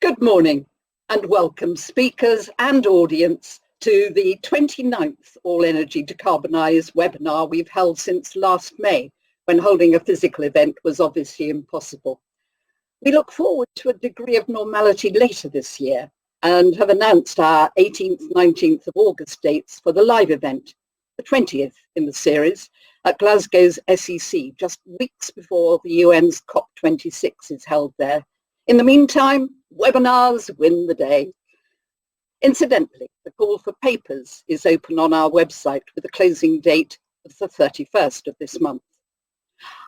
Good morning and welcome speakers and audience to the 29th All Energy Decarbonise webinar we've held since last May, when holding a physical event was obviously impossible. We look forward to a degree of normality later this year and have announced our 18th, 19th of August dates for the live event, the 20th in the series, at Glasgow's SEC, just weeks before the UN's COP26 is held there. In the meantime, webinars win the day. Incidentally, the call for papers is open on our website with a closing date of the 31st of this month.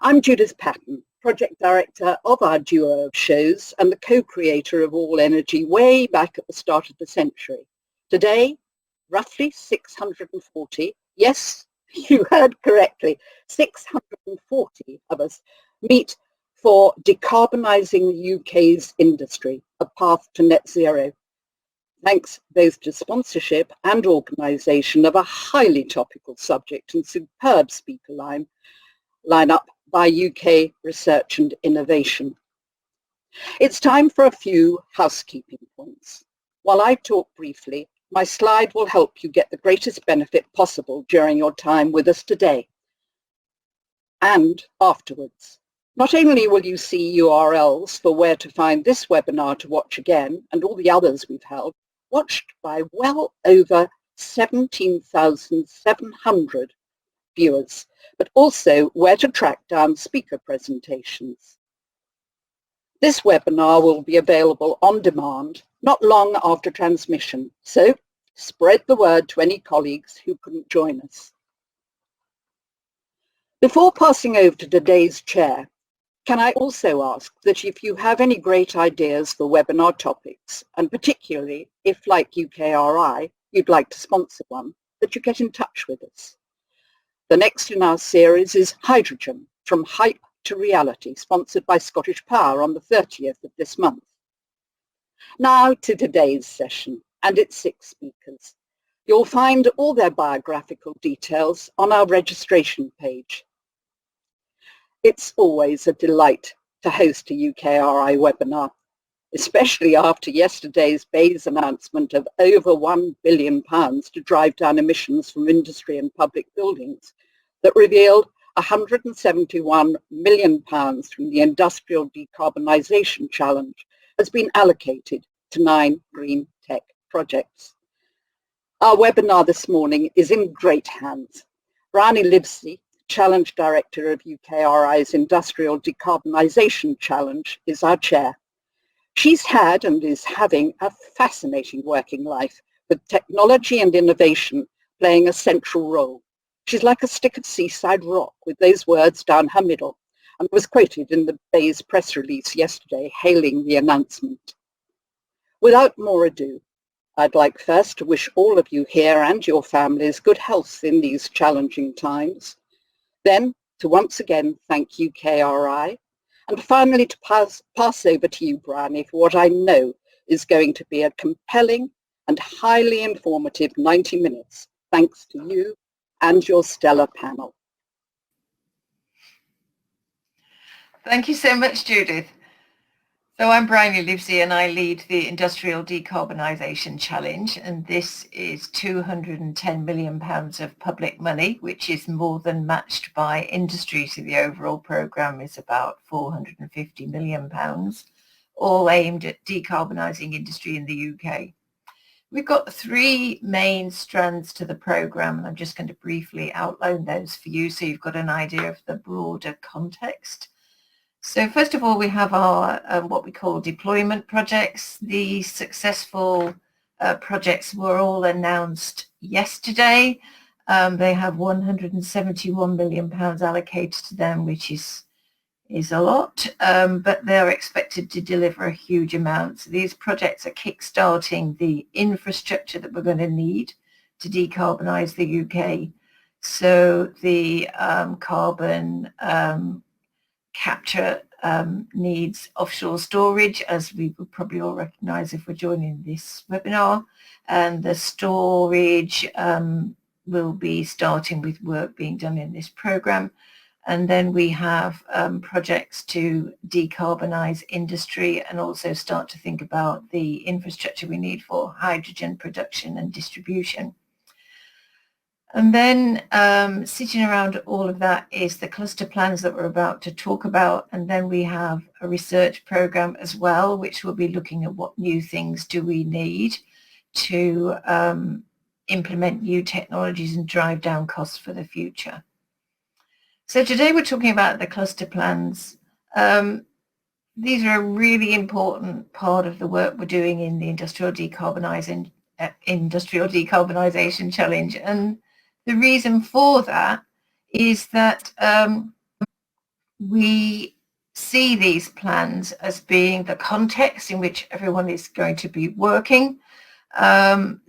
I'm Judith Patton, Project Director of our duo of shows and the co-creator of All Energy way back at the start of the century. Today, roughly 640, yes, you heard correctly, 640 of us meet for decarbonising the UK's industry, a path to net zero. Thanks both to sponsorship and organisation of a highly topical subject and superb speaker line-up by UK Research and Innovation. It's time for a few housekeeping points. While I talk briefly, my slide will help you get the greatest benefit possible during your time with us today and afterwards. Not only will you see URLs for where to find this webinar to watch again and all the others we've held, watched by well over 17,700 viewers, but also where to track down speaker presentations. This webinar will be available on demand not long after transmission, so spread the word to any colleagues who couldn't join us. Before passing over to today's chair, can I also ask that if you have any great ideas for webinar topics, and particularly if, like UKRI, you'd like to sponsor one, that you get in touch with us. The next in our series is Hydrogen, From Hype to Reality, sponsored by Scottish Power on the 30th of this month. Now to today's session and its 6 speakers. You'll find all their biographical details on our registration page. It's always a delight to host a UKRI webinar, especially after yesterday's BEIS announcement of over £1 billion to drive down emissions from industry and public buildings that revealed £171 million from the Industrial Decarbonisation Challenge has been allocated to 9 green tech projects. Our webinar this morning is in great hands. Bryony Livesey, Challenge Director of UKRI's Industrial Decarbonisation Challenge, is our chair. She's had and is having a fascinating working life, with technology and innovation playing a central role. She's like a stick of seaside rock with those words down her middle, and was quoted in the BEIS press release yesterday hailing the announcement. Without more ado, I'd like first to wish all of you here and your families good health in these challenging times. Then to once again thank UKRI, and finally to pass over to you, Bryony, for what I know is going to be a compelling and highly informative 90 minutes, thanks to you and your stellar panel. Thank you so much, Judith. So I'm Bryony Livesey and I lead the Industrial Decarbonisation Challenge, and this is £210 million of public money, which is more than matched by industry. So the overall programme is about £450 million, all aimed at decarbonising industry in the UK. We've got 3 main strands to the programme, and I'm just going to briefly outline those for you so you've got an idea of the broader context. So first of all, we have our what we call deployment projects. The successful projects were all announced yesterday. They have £171 million allocated to them, which is a lot, but they're expected to deliver a huge amount. So these projects are kickstarting the infrastructure that we're going to need to decarbonise the UK. So the carbon capture needs offshore storage, as we would probably all recognise if we're joining this webinar, and the storage will be starting with work being done in this programme. And then we have projects to decarbonise industry and also start to think about the infrastructure we need for hydrogen production and distribution. And then sitting around all of that is the cluster plans that we're about to talk about. And then we have a research program as well, which will be looking at what new things do we need to implement new technologies and drive down costs for the future. So today we're talking about the cluster plans. These are a really important part of the work we're doing in the Industrial Decarbonisation Challenge. And the reason for that is that we see these plans as being the context in which everyone is going to be working.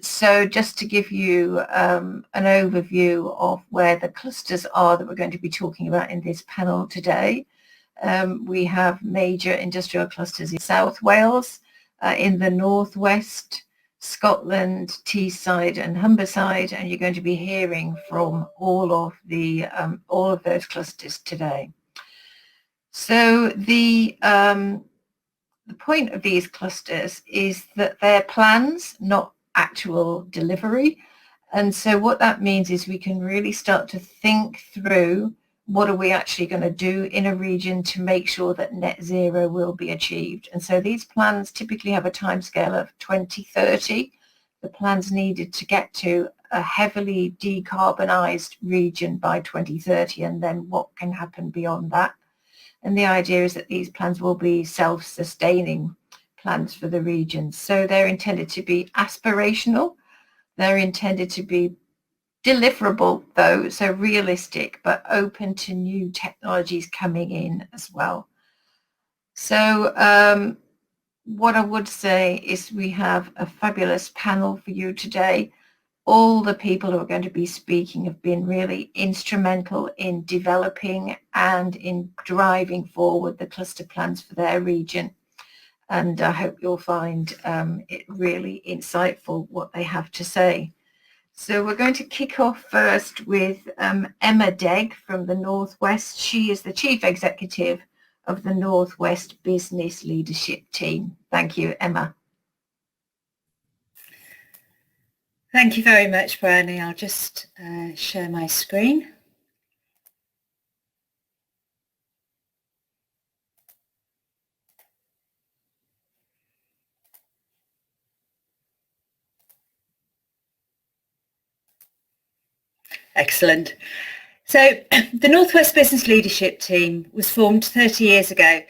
So just to give you an overview of where the clusters are that we're going to be talking about in this panel today. We have major industrial clusters in South Wales, in the Northwest, Scotland, Teesside and Humberside, and you're going to be hearing from all of those clusters today. So the point of these clusters is that they're plans, not actual delivery. And so what that means is we can really start to think through what are we actually going to do in a region to make sure that net zero will be achieved. And so these plans typically have a timescale of 2030. The plans needed to get to a heavily decarbonised region by 2030, and then what can happen beyond that. And the idea is that these plans will be self-sustaining plans for the regions. So they're intended to be aspirational. They're intended to be deliverable, though, so realistic, but open to new technologies coming in as well. So what I would say is we have a fabulous panel for you today. All the people who are going to be speaking have been really instrumental in developing and in driving forward the cluster plans for their region. And I hope you'll find it really insightful what they have to say. So we're going to kick off first with Emma Degg from the Northwest. She is the Chief Executive of the Northwest Business Leadership Team. Thank you, Emma. Thank you very much, Bryony. I'll just share my screen. Excellent. So the Northwest Business Leadership Team was formed 30 years ago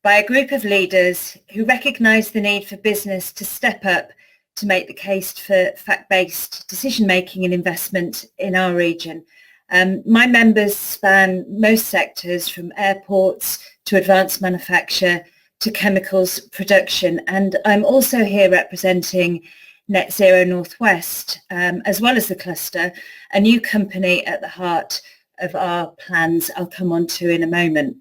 by a group of leaders who recognised the need for business to step up to make the case for fact-based decision-making and investment in our region. My members span most sectors, from airports to advanced manufacture to chemicals production, and I'm also here representing Net Zero Northwest, as well as the cluster, a new company at the heart of our plans I'll come on to in a moment.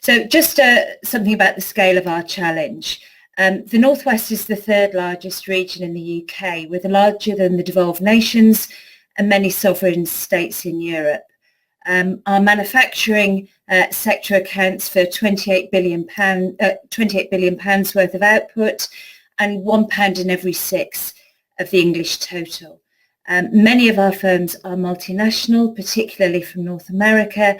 So just something about the scale of our challenge. The Northwest is the third largest region in the UK, with larger than the devolved nations and many sovereign states in Europe. Our manufacturing sector accounts for £28 billion worth of output, and £1 in every 6 of the English total. Many of our firms are multinational, particularly from North America,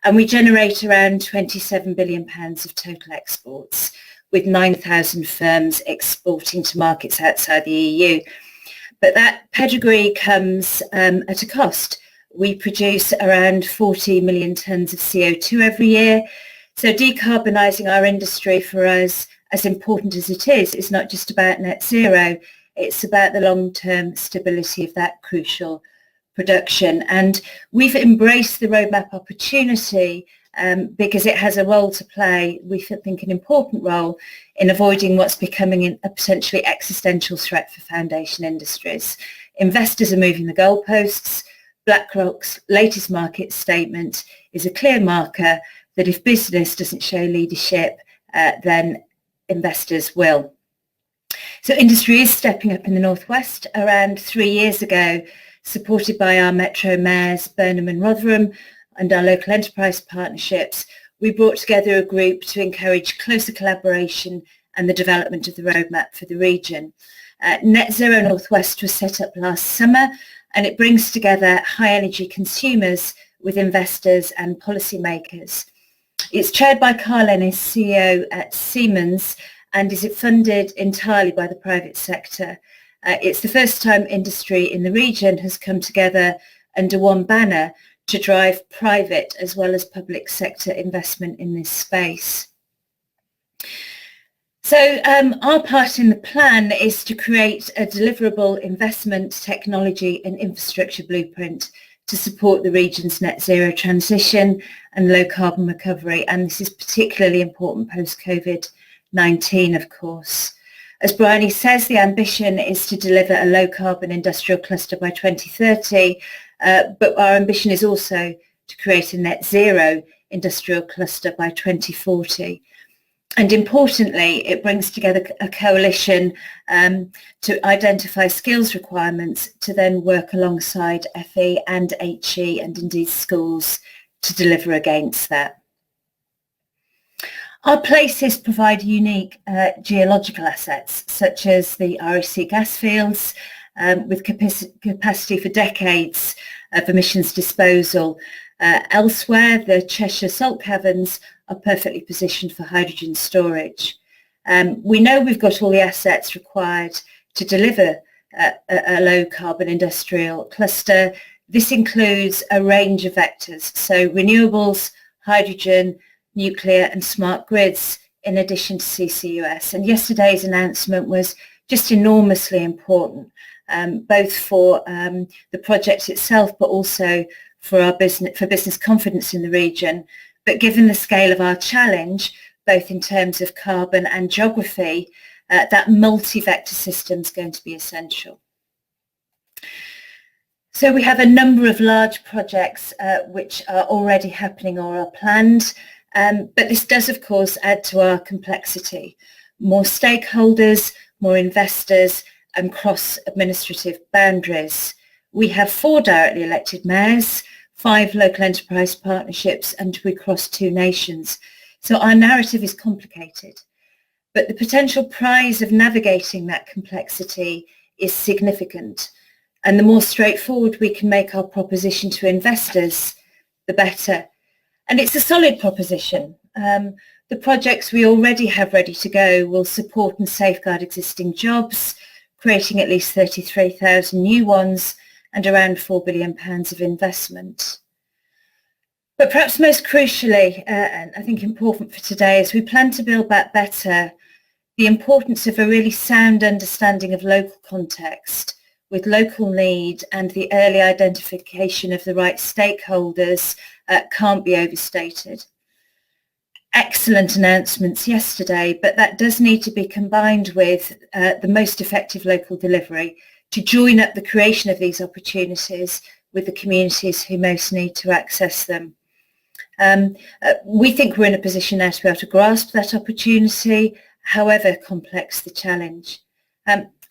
and we generate around £27 billion of total exports, with 9,000 firms exporting to markets outside the EU. But that pedigree comes at a cost. We produce around 40 million tonnes of CO2 every year. So decarbonising our industry for us, as important as it is not just about net zero. It's about the long-term stability of that crucial production. And we've embraced the roadmap opportunity because it has a role to play, we think an important role, in avoiding what's becoming a potentially existential threat for foundation industries. Investors are moving the goalposts. BlackRock's latest market statement is a clear marker that if business doesn't show leadership, then investors will. So industry is stepping up in the Northwest. Around 3 years ago, supported by our metro mayors Burnham and Rotherham, and our local enterprise partnerships, we brought together a group to encourage closer collaboration and the development of the roadmap for the region. Net Zero North West was set up last summer, and it brings together high energy consumers with investors and policymakers. It's chaired by Carl Ennis, CEO at Siemens, and is funded entirely by the private sector. It's the first time industry in the region has come together under one banner to drive private as well as public sector investment in this space. So our part in the plan is to create a deliverable investment, technology and infrastructure blueprint to support the region's net zero transition and low carbon recovery. And this is particularly important post-COVID-19, of course. As Bryony says, the ambition is to deliver a low carbon industrial cluster by 2030, but our ambition is also to create a net zero industrial cluster by 2040. And importantly, it brings together a coalition to identify skills requirements to then work alongside FE and HE and indeed schools to deliver against that. Our places provide unique geological assets such as the REC gas fields with capacity for decades of emissions disposal. Elsewhere, the Cheshire salt caverns are perfectly positioned for hydrogen storage. We know we've got all the assets required to deliver a low carbon industrial cluster. This includes a range of vectors, so renewables, hydrogen, nuclear and smart grids, in addition to CCUS. And yesterday's announcement was just enormously important, both for the project itself, but also for business confidence in the region. But given the scale of our challenge, both in terms of carbon and geography, that multi-vector system is going to be essential. So we have a number of large projects which are already happening or are planned, but this does of course add to our complexity. More stakeholders, more investors and cross-administrative boundaries. We have 4 directly elected mayors, 5 local enterprise partnerships, and we cross 2 nations. So our narrative is complicated, but the potential prize of navigating that complexity is significant. And the more straightforward we can make our proposition to investors, the better. And it's a solid proposition. The projects we already have ready to go will support and safeguard existing jobs, creating at least 33,000 new ones and around £4 billion of investment. But perhaps most crucially, and I think important for today, is we plan to build back better the importance of a really sound understanding of local context with local need, and the early identification of the right stakeholders can't be overstated. Excellent announcements yesterday, but that does need to be combined with the most effective local delivery to join up the creation of these opportunities with the communities who most need to access them. We think we're in a position now to be able to grasp that opportunity, however complex the challenge.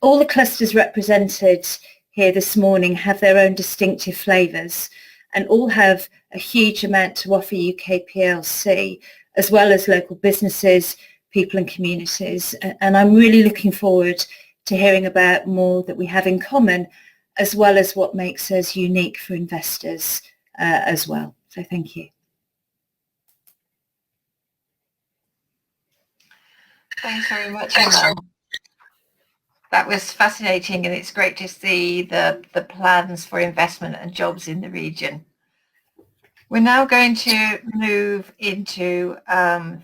All the clusters represented here this morning have their own distinctive flavours and all have a huge amount to offer UK PLC, as well as local businesses, people and communities. And I'm really looking forward to hearing about more that we have in common, as well as what makes us unique for investors as well. So thank you. Thanks very much, Emma. That was fascinating, and it's great to see the plans for investment and jobs in the region. We're now going to move into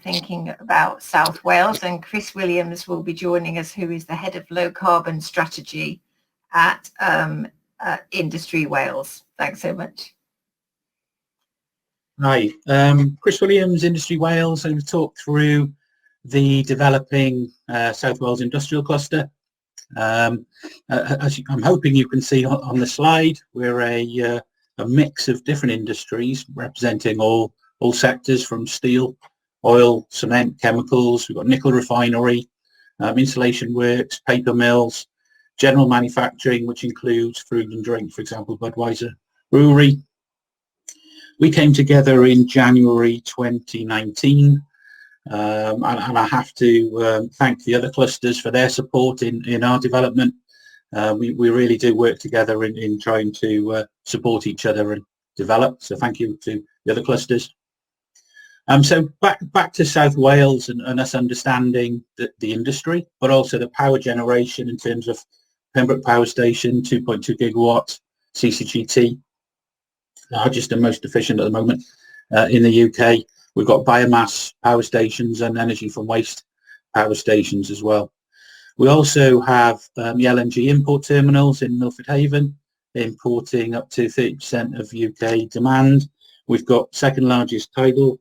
thinking about South Wales, and Chris Williams will be joining us, who is the head of low carbon strategy at Industry Wales. Thanks so much. Hi, Chris Williams, Industry Wales, and we'll talk through the developing South Wales industrial cluster. As I'm hoping you can see on the slide, we're a mix of different industries representing all sectors, from steel, oil, cement, chemicals. We've got nickel refinery, insulation works, paper mills, general manufacturing, which includes food and drink, for example, Budweiser Brewery. We came together in January 2019, and I have to thank the other clusters for their support in our development. We really do work together in trying to support each other and develop, so thank you to the other clusters. So back to South Wales and us understanding the industry, but also the power generation in terms of Pembroke Power Station, 2.2 gigawatt, CCGT, largest and most efficient at the moment in the UK. We've got biomass power stations and energy from waste power stations as well. We also have the LNG import terminals in Milford Haven, importing up to 30% of UK demand. We've got second largest tidal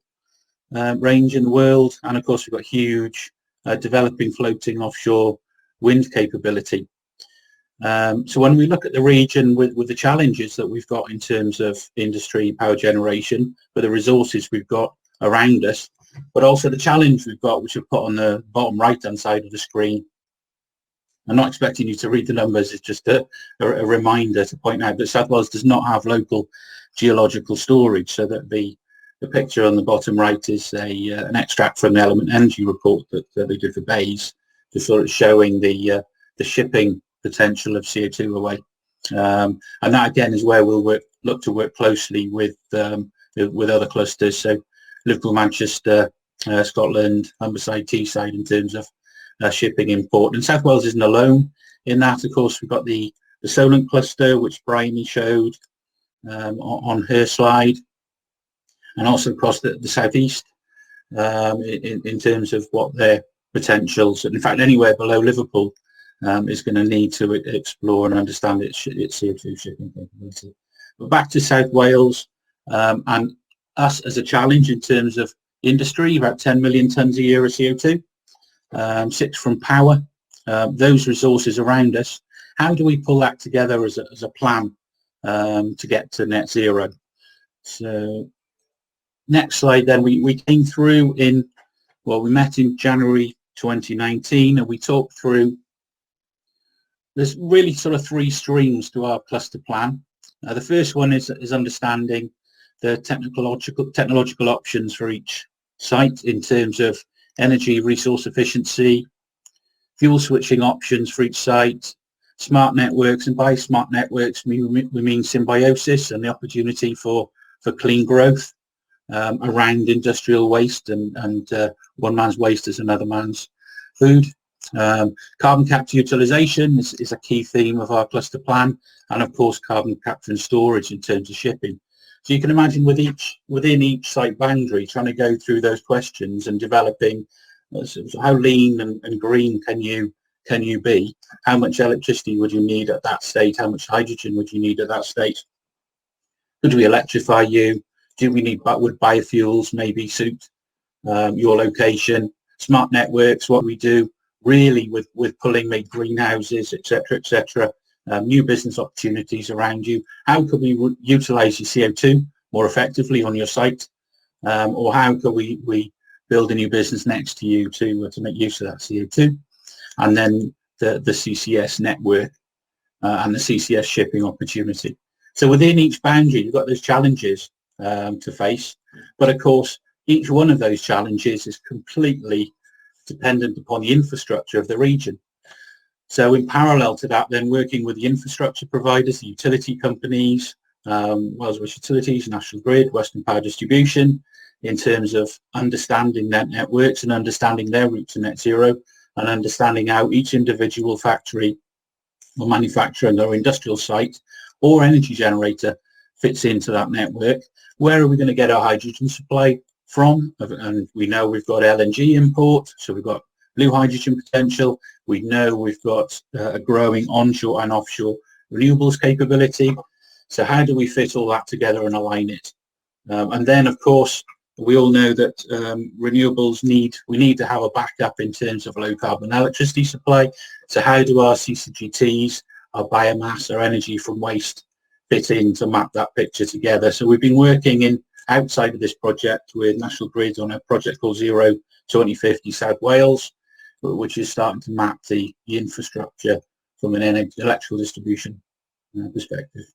range in the world, and of course we've got huge developing floating offshore wind capability. So when we look at the region with the challenges that we've got in terms of industry, power generation, but the resources we've got around us, but also the challenge we've got, which we've put on the bottom right hand side of the screen. I'm not expecting you to read the numbers, it's just a reminder to point out that South Wales does not have local geological storage, so that the picture on the bottom right is an extract from the Element Energy report that they did for Bays, just sort of showing the shipping potential of CO2 away. And that again is where we'll look to work closely with other clusters, so Liverpool, Manchester, Scotland, Humberside, Teesside in terms of shipping import. And South Wales isn't alone in that. Of course, we've got the Solent cluster, which Bryony showed on her slide, and also across the southeast in terms of what their potentials. In fact, anywhere below Liverpool is going to need to explore and understand its CO2 shipping capability. But back to South Wales and us as a challenge in terms of industry, about 10 million tonnes a year of CO2, 6 from power, those resources around us. How do we pull that together as a plan to get to net zero? So next slide then, we came through we met in January 2019, and we talked through, there's really sort of 3 streams to our cluster plan. The first one is understanding the technological options for each site in terms of energy resource efficiency, fuel switching options for each site, smart networks, and by smart networks we mean symbiosis and the opportunity for clean growth around industrial waste and one man's waste is another man's food. Carbon capture utilisation is a key theme of our cluster plan, and of course carbon capture and storage in terms of shipping. So you can imagine within each site boundary trying to go through those questions and developing how lean and green can you be, how much electricity would you need at that state, how much hydrogen would you need at that state, could we electrify you, do we need, would biofuels maybe suit your location, smart networks, what we do really with pulling maybe greenhouses, etc., new business opportunities around you. How could we utilise your CO2 more effectively on your site, or how could we build a new business next to you to make use of that CO2? And then the CCS network and the CCS shipping opportunity. So within each boundary you've got those challenges to face, but of course each one of those challenges is completely dependent upon the infrastructure of the region. So in parallel to that, then working with the infrastructure providers, the utility companies, Wales West Utilities, National Grid, Western Power Distribution, in terms of understanding their networks and understanding their route to net zero, and understanding how each individual factory or manufacturer or industrial site or energy generator fits into that network. Where are we going to get our hydrogen supply from? And we know we've got LNG import, so we've got blue hydrogen potential. We know we've got a growing onshore and offshore renewables capability. So how do we fit all that together and align it? And then of course we all know that renewables we need to have a backup in terms of low carbon electricity supply. So how do our CCGTs, our biomass, our energy from waste fit in to map that picture together? So we've been working outside of this project with National Grid on a project called Zero 2050 South Wales, which is starting to map the infrastructure from an electrical distribution perspective.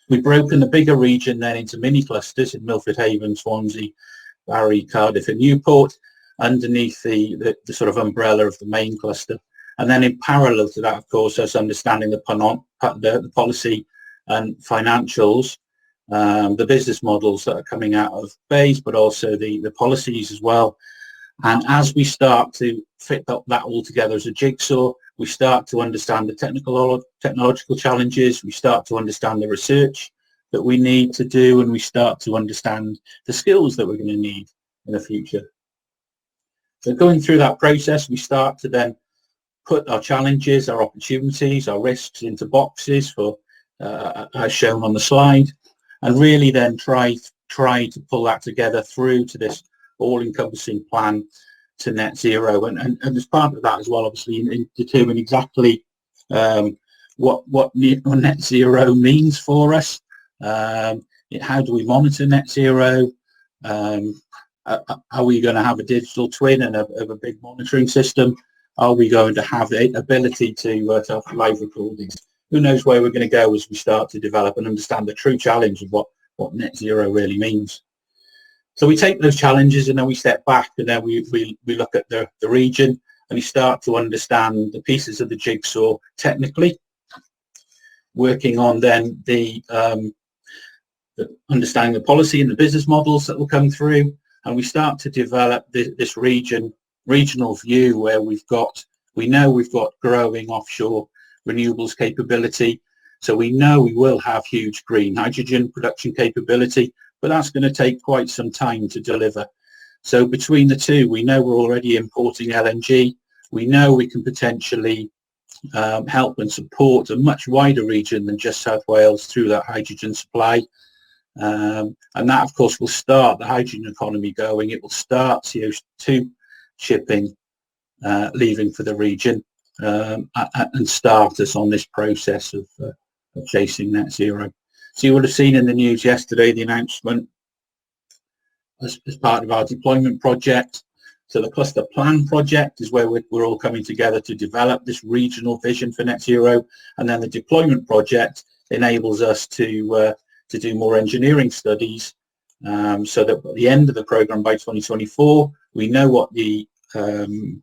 We've broken the bigger region then into mini clusters in Milford Haven, Swansea, Barry, Cardiff and Newport, underneath the sort of umbrella of the main cluster. And then in parallel to that, of course, us understanding the policy and financials, the business models that are coming out of BEIS, but also the policies as well. And as we start to fit that all together as a jigsaw, we start to understand the technological challenges, we start to understand the research that we need to do, and we start to understand the skills that we're going to need in the future. So going through that process, we start to then put our challenges, our opportunities, our risks into boxes for as shown on the slide, and really then try to pull that together through to this all-encompassing plan to net zero, and as part of that as well, obviously, in determine exactly what net zero means for us. How do we monitor net zero? Are we going to have a digital twin and a big monitoring system? Are we going to have the ability to have live recordings? Who knows where we're going to go as we start to develop and understand the true challenge of what net zero really means. So we take those challenges and then we step back, and then we look at the region, and we start to understand the pieces of the jigsaw technically, working on then the understanding the policy and the business models that will come through, and we start to develop this regional view where we know we've got growing offshore renewables capability, so we know we will have huge green hydrogen production capability, but that's going to take quite some time to deliver. So between the two, we know we're already importing LNG. We know we can potentially help and support a much wider region than just South Wales through that hydrogen supply. And that, of course, will start the hydrogen economy going. It will start CO2 shipping leaving for the region, and start us on this process of chasing net zero. So you would have seen in the news yesterday the announcement as part of our deployment project. So the Cluster Plan project is where we're all coming together to develop this regional vision for net zero, and then the deployment project enables us to do more engineering studies, so that at the end of the programme by 2024, we know what the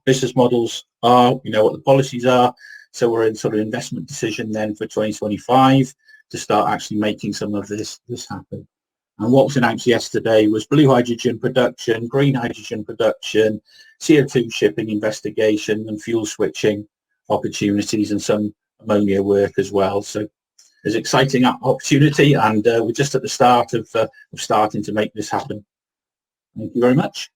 business models are, we know what the policies are, so we're in sort of investment decision then for 2025 to start actually making some of this happen. And what was announced yesterday was blue hydrogen production, green hydrogen production, CO2 shipping investigation, and fuel switching opportunities, and some ammonia work as well. So there's exciting opportunity, and we're just at the start of starting to make this happen. Thank you very much.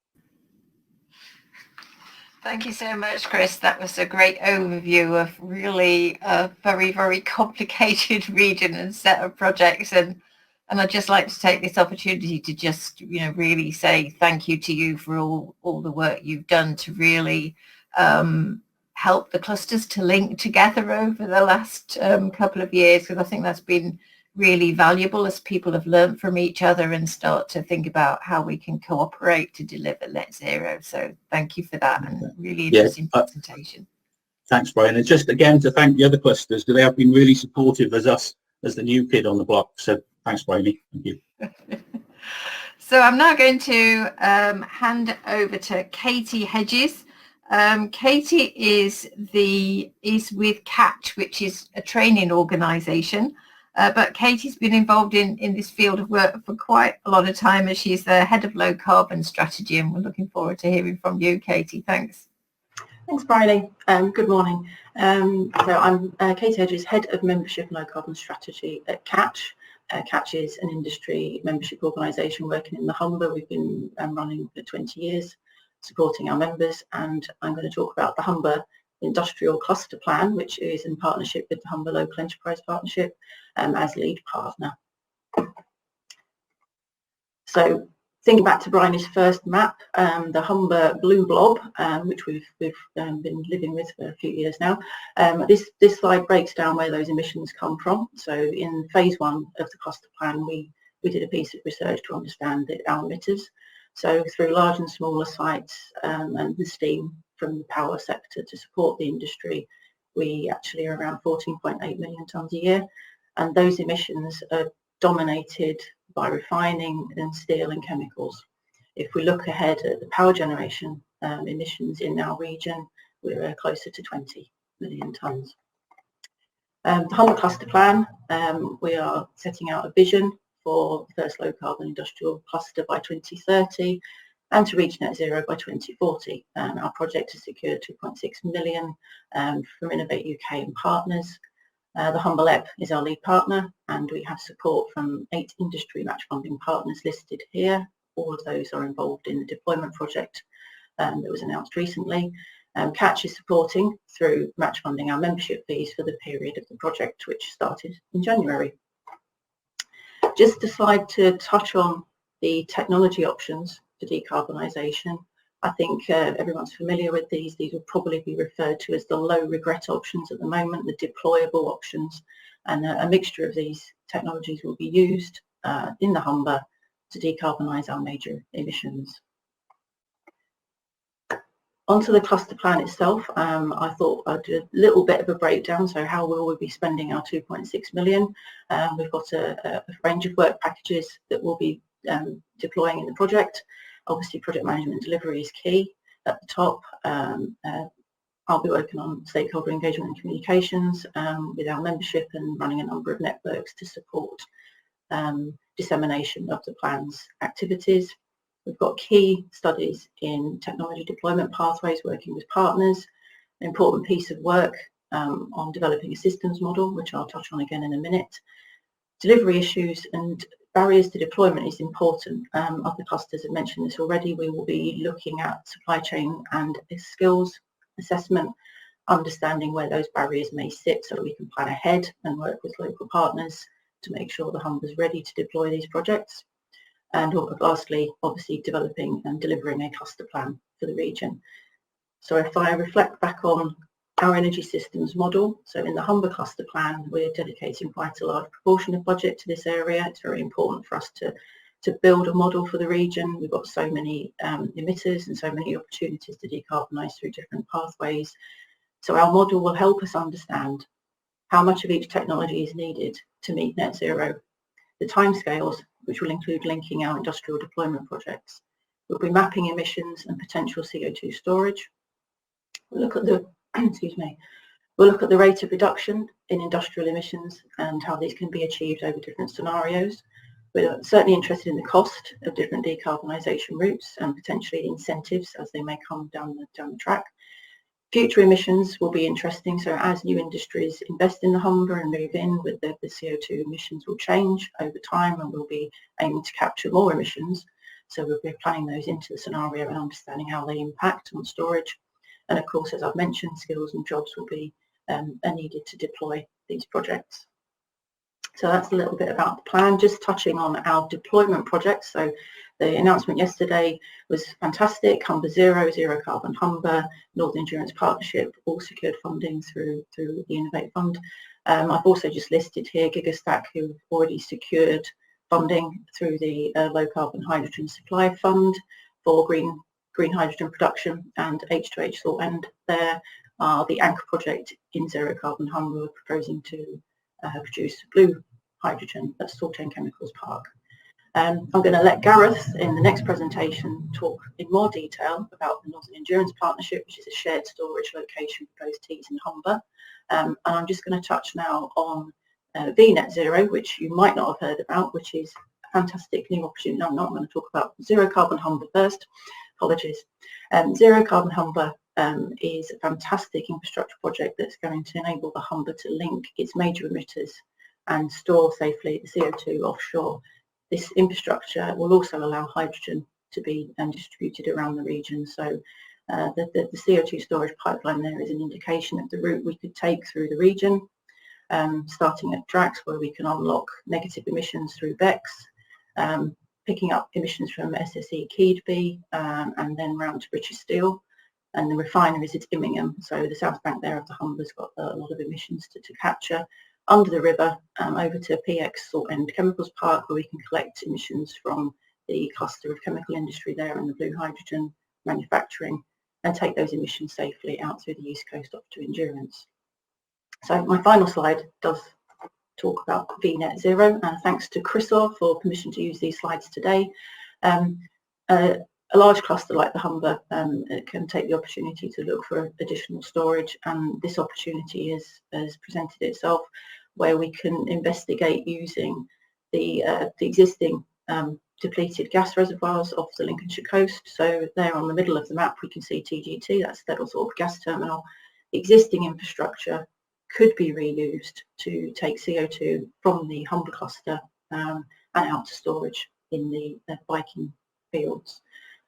Thank you so much, Chris. That was a great overview of really a very, very complicated region and set of projects. And I'd just like to take this opportunity to just, really say thank you to you for all the work you've done to really help the clusters to link together over the last couple of years, because I think that's been really valuable as people have learned from each other and start to think about how we can cooperate to deliver net zero. So thank you for that, and really interesting presentation. Thanks, Brian. And just again to thank the other clusters, because they have been really supportive as the new kid on the block. So thanks, Brian. Thank you. So I'm now going to hand over to Katie Hedges. Katie is with CATCH, which is a training organisation. But Katie's been involved in this field of work for quite a lot of time, as she's the head of low carbon strategy, and we're looking forward to hearing from you, Katie. Thanks. Thanks, Briley. Good morning. So I'm Katie Hedges, head of membership and low carbon strategy at CATCH. CATCH is an industry membership organisation working in the Humber. We've been running for 20 years, supporting our members, and I'm going to talk about the Humber Industrial Cluster Plan, which is in partnership with the Humber Local Enterprise Partnership as lead partner. So thinking back to Bryony's first map, the Humber blue blob, which we've been living with for a few years now, this slide breaks down where those emissions come from. So in phase 1 of the cluster plan, we did a piece of research to understand our emitters. So through large and smaller sites and the steam from the power sector to support the industry, we actually are around 14.8 million tonnes a year, and those emissions are dominated by refining and steel and chemicals. If we look ahead at the power generation emissions in our region, we're closer to 20 million tonnes. The Humber Cluster Plan, we are setting out a vision for the first low carbon industrial cluster by 2030 and to reach net zero by 2040. Our project has secured 2.6 million from Innovate UK and partners. The Humber LEP is our lead partner, and we have support from 8 industry match funding partners listed here. All of those are involved in the deployment project that was announced recently. Catch is supporting through match funding our membership fees for the period of the project, which started in January. Just a slide to touch on the technology options for decarbonisation. I think everyone's familiar with these. These will probably be referred to as the low regret options at the moment, the deployable options, and a mixture of these technologies will be used in the Humber to decarbonise our major emissions. Onto the cluster plan itself, I thought I'd do a little bit of a breakdown. So how will we be spending our 2.6 million? We've got a range of work packages that we'll be deploying in the project. Obviously, project management delivery is key at the top. I'll be working on stakeholder engagement and communications with our membership and running a number of networks to support dissemination of the plan's activities. We've got key studies in technology deployment pathways, working with partners, an important piece of work on developing a systems model, which I'll touch on again in a minute. Delivery issues and barriers to deployment is important. Other clusters have mentioned this already. We will be looking at supply chain and skills assessment, understanding where those barriers may sit so that we can plan ahead and work with local partners to make sure the Humber's ready to deploy these projects. And lastly, obviously developing and delivering a cluster plan for the region. So if I reflect back on our energy systems model, so in the Humber cluster plan, we're dedicating quite a large proportion of budget to this area. It's very important for us to build a model for the region. We've got so many emitters and so many opportunities to decarbonise through different pathways. So our model will help us understand how much of each technology is needed to meet net zero, the timescales, which will include linking our industrial deployment projects. We'll be mapping emissions and potential CO2 storage. We'll look at the We'll look at the rate of reduction in industrial emissions and how these can be achieved over different scenarios. We're certainly interested in the cost of different decarbonisation routes and potentially incentives as they may come down the track. Future emissions will be interesting. So as new industries invest in the Humber and move in, with the CO2 emissions will change over time, and we'll be aiming to capture more emissions. So we'll be planning those into the scenario and understanding how they impact on storage. And of course, as I've mentioned, skills and jobs will be are needed to deploy these projects. So that's a little bit about the plan. Just touching on our deployment projects. So the announcement yesterday was fantastic. Humber Zero, Zero Carbon Humber, Northern Endurance Partnership, all secured funding through the Innovate Fund. I've also just listed here Gigastack, who've already secured funding through the Low Carbon Hydrogen Supply Fund for green hydrogen production, and H2H Salt End there are the anchor project in Zero Carbon Humber. We're proposing to produce blue hydrogen at Salt End Chemicals Park. I'm going to let Gareth in the next presentation talk in more detail about the Northern Endurance Partnership, which is a shared storage location for both Tees and Humber. And I'm just going to touch now on VNet Zero, which you might not have heard about, which is a fantastic new opportunity. No, I'm not going to talk about Zero Carbon Humber first. Apologies. Zero Carbon Humber is a fantastic infrastructure project that's going to enable the Humber to link its major emitters and store safely the CO2 offshore. This infrastructure will also allow hydrogen to be distributed around the region. So the CO2 storage pipeline there is an indication of the route we could take through the region, starting at Drax, where we can unlock negative emissions through BECCS, picking up emissions from SSE Keedby, and then round to British Steel. And the refineries at Immingham, so the south bank there of the Humber's got a lot of emissions to capture. Under the river, over to PX Salt End Chemicals Park, where we can collect emissions from the cluster of chemical industry there and the blue hydrogen manufacturing, and take those emissions safely out through the east coast up to Endurance. So my final slide does talk about VNet Zero, and thanks to Chrisor for permission to use these slides today. A large cluster like the Humber can take the opportunity to look for additional storage, and this opportunity has presented itself where we can investigate using the existing depleted gas reservoirs off the Lincolnshire coast. So there on the middle of the map we can see TGT, that's Steddlethorpe Gas Terminal. Existing infrastructure could be reused to take CO2 from the Humber cluster and out to storage in the Viking fields.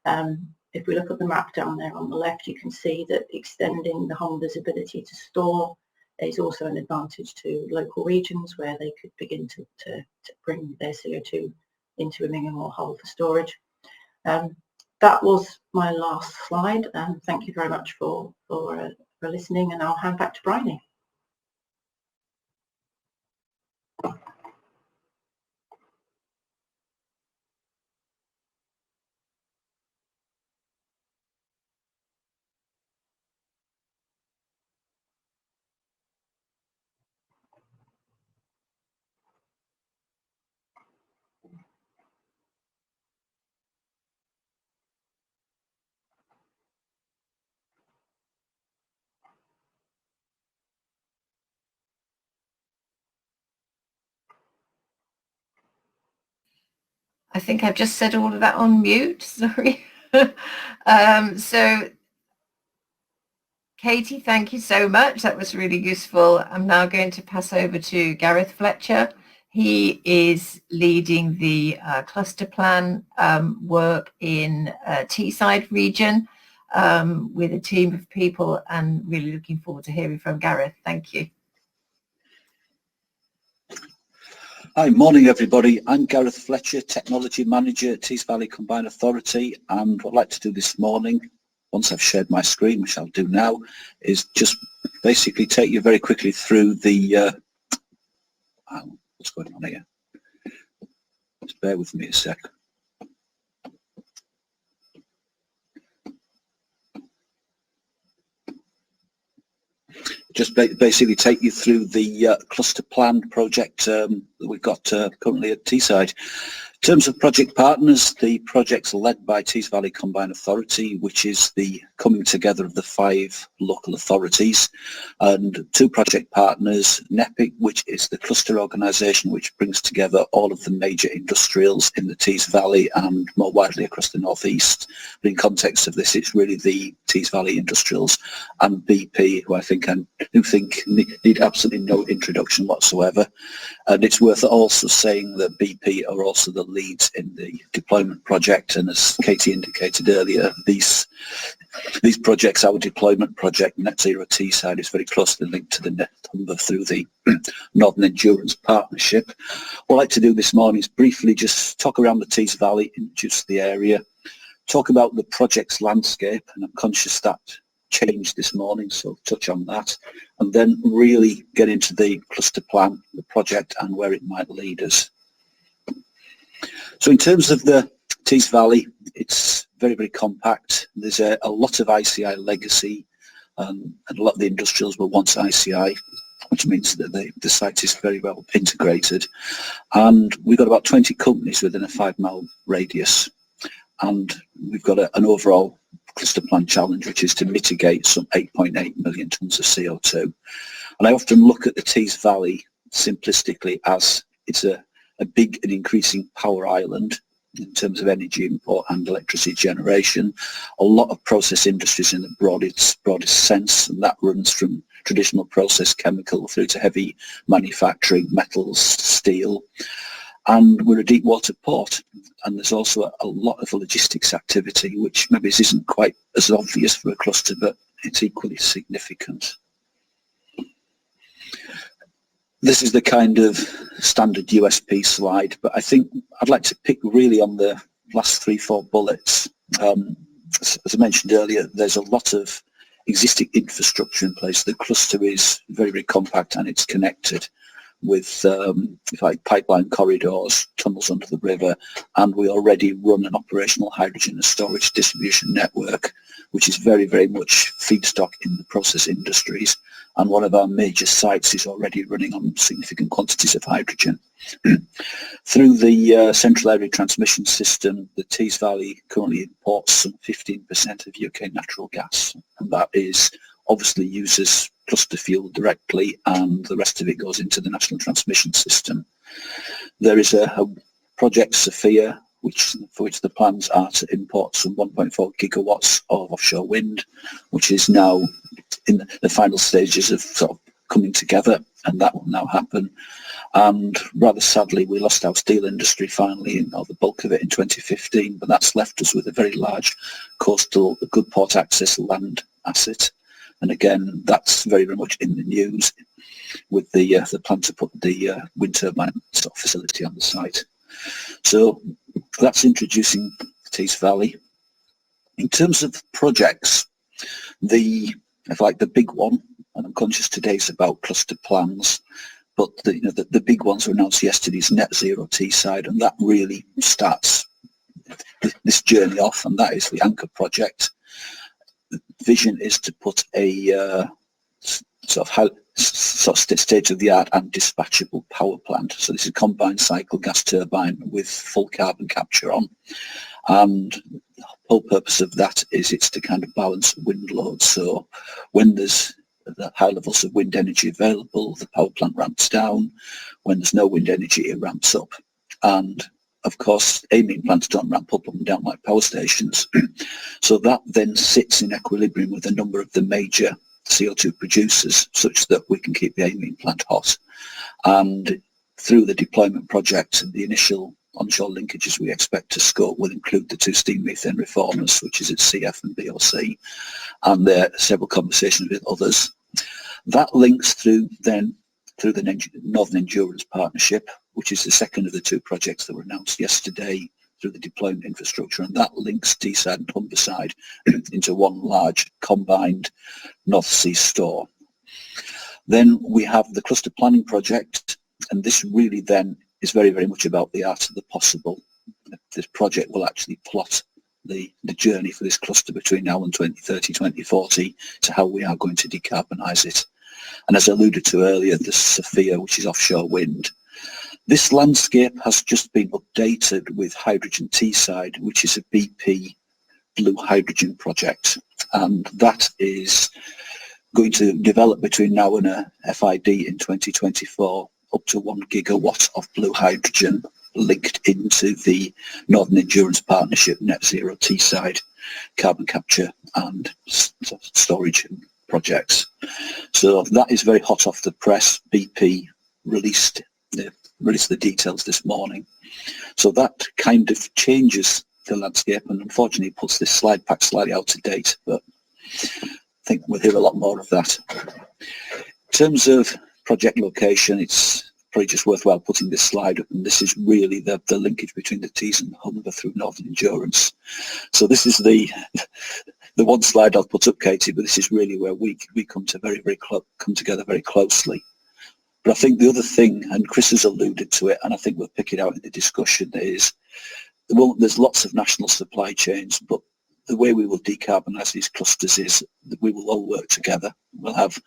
If we look at the map down there on the left, you can see that extending the Humber's ability to store is also an advantage to local regions where they could begin to bring their CO2 into Immingham or Hull for storage. That was my last slide, and thank you very much for listening, and I'll hand back to Bryony. I think I've just said all of that on mute, sorry. So Katie, thank you so much. That was really useful. I'm now going to pass over to Gareth Fletcher. He is leading the cluster plan work in Teesside region with a team of people, and really looking forward to hearing from Gareth. Thank you. Hi, morning everybody. I'm Gareth Fletcher, Technology Manager at Tees Valley Combined Authority, and what I'd like to do this morning, once I've shared my screen, which I'll do now, is just basically take you very quickly through the, what's going on here? Just bear with me a sec. Just basically take you through the cluster plan project that we've got currently at Teesside. In terms of project partners, the project's led by Tees Valley Combined Authority, which is the coming together of the 5 local authorities, and 2 project partners, NEPIC, which is the cluster organisation which brings together all of the major industrials in the Tees Valley and more widely across the northeast. But in context of this, it's really the Tees Valley industrials, and BP, who I do think need absolutely no introduction whatsoever. And it's worth also saying that BP are also the leads in the deployment project, and as Katie indicated earlier, these projects, our deployment project, Net Zero Teesside, is very closely linked to the Net Humber through the Northern Endurance Partnership. What I'd like to do this morning is briefly just talk around the Tees Valley, introduce the area, talk about the project's landscape, and I'm conscious that changed this morning, so touch on that, and then really get into the cluster plan, the project, and where it might lead us. So in terms of the Tees Valley, it's very, very compact. There's a lot of ICI legacy, and a lot of the industrials were once ICI, which means that the site is very well integrated. And we've got about 20 companies within a 5-mile radius. And we've got an overall cluster plan challenge, which is to mitigate some 8.8 million tonnes of CO2. And I often look at the Tees Valley simplistically as it's a big and increasing power island in terms of energy import and electricity generation. A lot of process industries in the broadest sense, and that runs from traditional process chemical through to heavy manufacturing, metals, steel. And we're a deep water port, and there's also a lot of logistics activity, which maybe isn't quite as obvious for a cluster, but it's equally significant. This is the kind of standard USP slide, but I think I'd like to pick really on the last 3-4 bullets. As I mentioned earlier, there's a lot of existing infrastructure in place. The cluster is very, very compact, and it's connected with like pipeline corridors, tunnels under the river, and we already run an operational hydrogen and storage distribution network, which is very, very much feedstock in the process industries. And one of our major sites is already running on significant quantities of hydrogen. Through the central area transmission system, the Tees Valley currently imports some 15% of UK natural gas, and that is obviously uses cluster fuel directly, and the rest of it goes into the national transmission system. There is a project Sophia, for which the plans are to import some 1.4 gigawatts of offshore wind, which is now in the final stages of sort of coming together, and that will now happen. And rather sadly, we lost our steel industry finally, or the bulk of it, in 2015, but that's left us with a very large coastal, good port access land asset. And again, that's very, very much in the news with the plan to put the wind turbine sort of facility on the site. So that's introducing Tees Valley. In terms of projects, the big one, and I'm conscious today is about cluster plans, but the big ones were announced yesterday, is Net Zero Teesside, and that really starts this journey off, and that is the anchor project. The vision is to put a sort of state-of-the-art and dispatchable power plant. So this is a combined cycle gas turbine with full carbon capture on, and the whole purpose of that is it's to kind of balance wind load. So when there's the high levels of wind energy available, the power plant ramps down. When there's no wind energy, it ramps up. And of course, amine plants don't ramp up and down like power stations. So that then sits in equilibrium with a number of the major CO2 producers, such that we can keep the amine plant hot. And through the deployment project, the initial onshore linkages we expect to scope will include the 2 steam methane reformers, which is at CF and BOC, and there are several conversations with others. That links through the Northern Endurance Partnership, which is the second of the 2 projects that were announced yesterday through the deployment infrastructure, and that links Teesside and Humberside into one large combined North Sea store. Then we have the cluster planning project, and this really then is very, very much about the art of the possible. This project will actually plot the journey for this cluster between now and 2030, 2040 to how we are going to decarbonise it. And as I alluded to earlier, the Sophia, which is offshore wind. This landscape has just been updated with Hydrogen Teesside, which is a BP blue hydrogen project, and that is going to develop between now and a FID in 2024 up to 1 gigawatt of blue hydrogen linked into the Northern Endurance Partnership Net Zero Teesside carbon capture and storage projects. So that is very hot off the press. BP released the details this morning. So that kind of changes the landscape, and unfortunately puts this slide pack slightly out of date, but I think we'll hear a lot more of that. In terms of project location, it's probably just worthwhile putting this slide up, and this is really the linkage between the Tees and the Humber through Northern Endurance. So this is the one slide I'll put up, Katie, but this is really where we come together very closely. But I think the other thing, and Chris has alluded to it, and I think we'll pick it out in the discussion, is there's lots of national supply chains, but the way we will decarbonise these clusters is that we will all work together. We'll have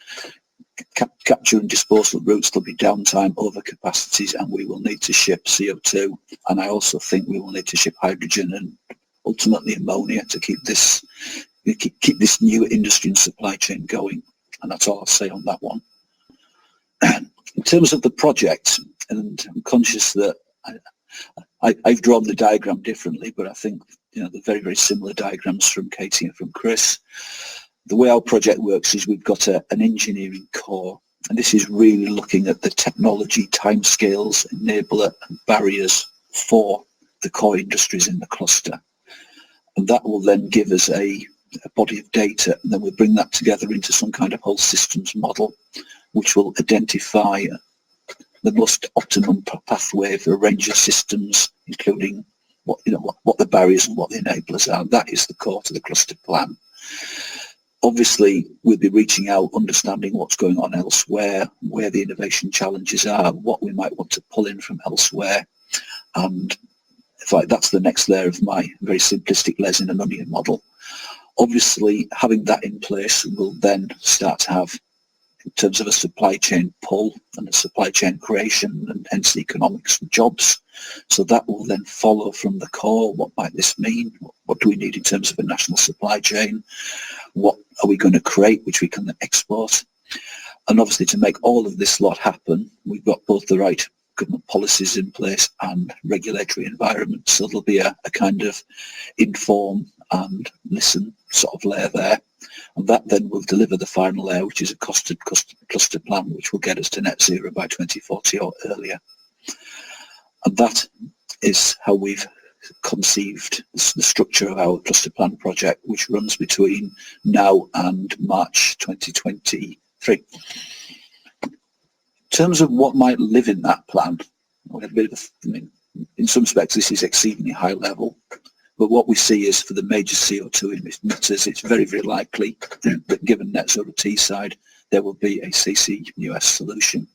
capture and disposal routes, there'll be downtime, overcapacities, and we will need to ship CO2. And I also think we will need to ship hydrogen and ultimately ammonia to keep this new industry and supply chain going. And that's all I'll say on that one. In terms of the project, and I'm conscious that I've drawn the diagram differently, but I think they're very, very similar diagrams from Katie and from Chris. The way our project works is we've got an engineering core, and this is really looking at the technology, timescales, enabler and barriers for the core industries in the cluster. And that will then give us a body of data, and then we'll bring that together into some kind of whole systems model, which will identify the most optimum pathway for a range of systems, including what the barriers and what the enablers are. That is the core to the cluster plan. Obviously, we'll be reaching out, understanding what's going on elsewhere, where the innovation challenges are, what we might want to pull in from elsewhere. And in fact, that's the next layer of my very simplistic les in an onion model. Obviously, having that in place will then start to have, in terms of a supply chain pull and a supply chain creation and hence economics and jobs. So that will then follow from the core. What might this mean? What do we need in terms of a national supply chain? What are we going to create which we can export? And obviously to make all of this lot happen, we've got both the right government policies in place and regulatory environment. So there'll be a kind of inform and listen sort of layer there. And that then will deliver the final layer, which is a costed cluster plan, which will get us to net zero by 2040 or earlier. And that is how we've conceived the structure of our cluster plan project, which runs between now and March 2023. In terms of what might live in that plan, in some respects this is exceedingly high level. But what we see is for the major CO2 emitters, it's very, very likely that given net zero Teesside, there will be a CCUS solution.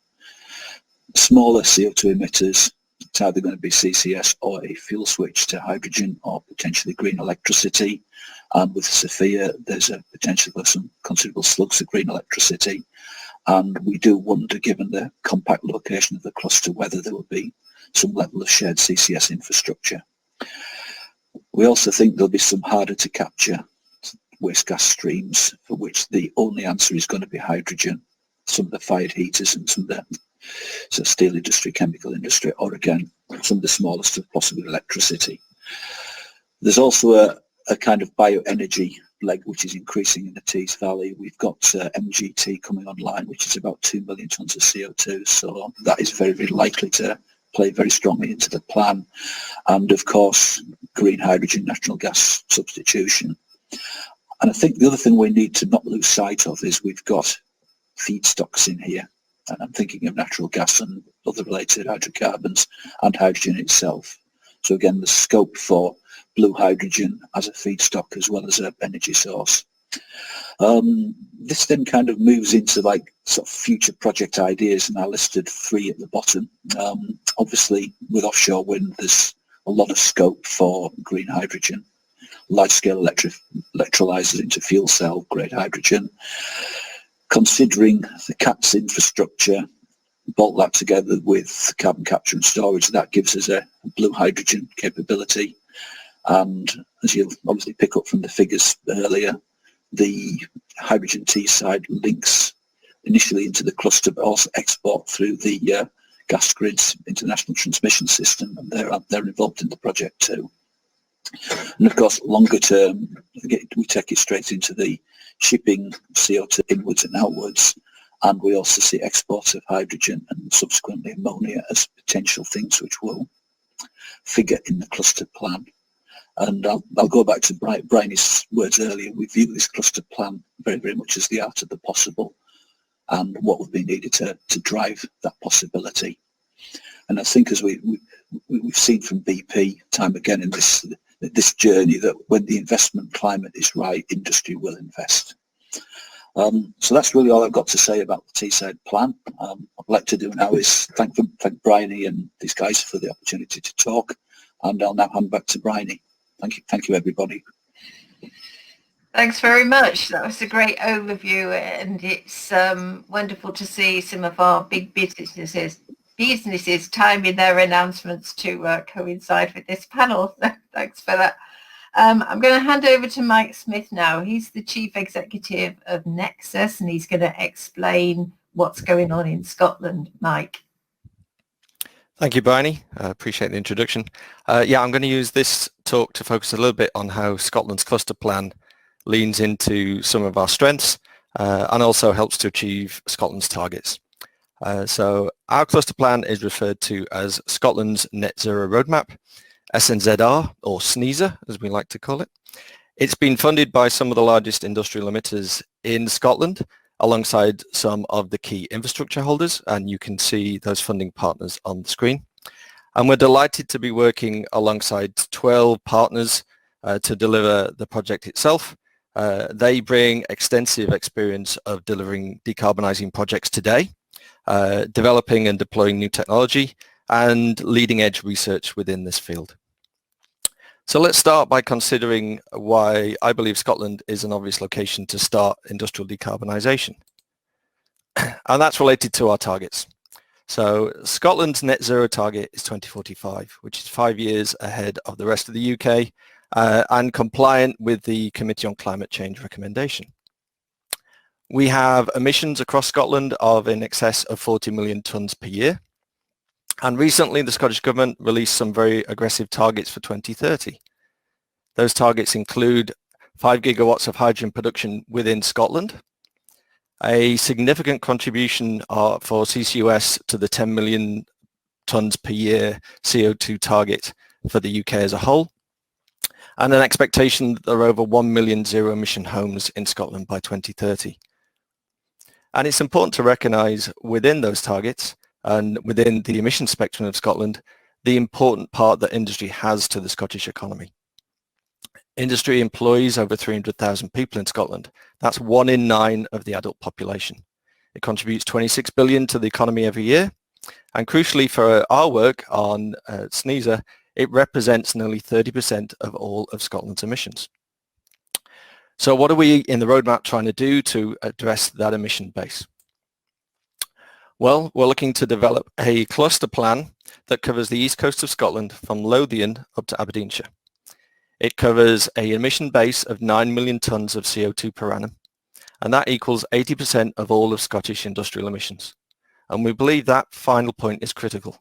Smaller CO2 emitters, it's either going to be CCS or a fuel switch to hydrogen or potentially green electricity. And with Sophia, there's a potential for some considerable slugs of green electricity. And we do wonder, given the compact location of the cluster, whether there will be some level of shared CCS infrastructure. We also think there'll be some harder to capture waste gas streams for which the only answer is going to be hydrogen, some of the fired heaters and some of the steel industry, chemical industry, or again, some of the smallest of possibly electricity. There's also a kind of bioenergy leg which is increasing in the Tees Valley. We've got MGT coming online, which is about 2 million tonnes of CO2, so that is very, very likely to play very strongly into the plan. And of course, green hydrogen, natural gas substitution. And I think the other thing we need to not lose sight of is we've got feedstocks in here. And I'm thinking of natural gas and other related hydrocarbons and hydrogen itself. So again, the scope for blue hydrogen as a feedstock as well as an energy source. This then kind of moves into like sort of future project ideas, and I listed 3 at the bottom. Obviously, with offshore wind, there's a lot of scope for green hydrogen, large-scale electrolyzers into fuel cell grade hydrogen. Considering the CATS infrastructure, bolt that together with carbon capture and storage, that gives us a blue hydrogen capability. And as you'll obviously pick up from the figures earlier, the hydrogen Teesside links initially into the cluster, but also export through the gas grids international transmission system, and they're involved in the project too. And of course, longer term, we take it straight into the shipping CO2 inwards and outwards, and we also see exports of hydrogen and subsequently ammonia as potential things which will figure in the cluster plan. And I'll go back to Bryony's words earlier. We view this cluster plan very, very much as the art of the possible and what would be needed to drive that possibility. And I think as we've seen from BP time again in this journey, that when the investment climate is right, industry will invest. So that's really all I've got to say about the Teesside plan. What I'd like to do now is thank Bryony and these guys for the opportunity to talk, and I'll now hand back to Bryony. Thank you everybody. Thanks very much. That was a great overview, and it's wonderful to see some of our big businesses timing their announcements to coincide with this panel. So thanks for that. I'm going to hand over to Mike Smith now. He's the Chief Executive of Nexus, and he's going to explain what's going on in Scotland. Mike. Thank you, Bryony. I appreciate the introduction. Yeah, I'm going to use this talk to focus a little bit on how Scotland's cluster plan leans into some of our strengths and also helps to achieve Scotland's targets. So our cluster plan is referred to as Scotland's Net Zero Roadmap, SNZR, or SNEZR, as we like to call it. It's been funded by some of the largest industrial emitters in Scotland, alongside some of the key infrastructure holders, and you can see those funding partners on the screen. And we're delighted to be working alongside 12 partners to deliver the project itself. They bring extensive experience of delivering decarbonising projects today, developing and deploying new technology, and leading edge research within this field. So let's start by considering why I believe Scotland is an obvious location to start industrial decarbonisation. And that's related to our targets. So Scotland's net zero target is 2045, which is 5 years ahead of the rest of the UK and compliant with the Committee on Climate Change recommendation. We have emissions across Scotland of in excess of 40 million tonnes per year. And recently the Scottish Government released some very aggressive targets for 2030. Those targets include 5 gigawatts of hydrogen production within Scotland, a significant contribution for CCUS to the 10 million tonnes per year CO2 target for the UK as a whole, and an expectation that there are over 1 million zero emission homes in Scotland by 2030. And it's important to recognise within those targets and within the emission spectrum of Scotland, the important part that industry has to the Scottish economy. Industry employs over 300,000 people in Scotland. That's 1 in 9 of the adult population. It contributes 26 billion to the economy every year. And crucially for our work on SNESA, it represents nearly 30% of all of Scotland's emissions. So what are we in the roadmap trying to do to address that emission base? Well, we're looking to develop a cluster plan that covers the east coast of Scotland from Lothian up to Aberdeenshire. It covers an emission base of 9 million tonnes of CO2 per annum, and that equals 80% of all of Scottish industrial emissions. And we believe that final point is critical.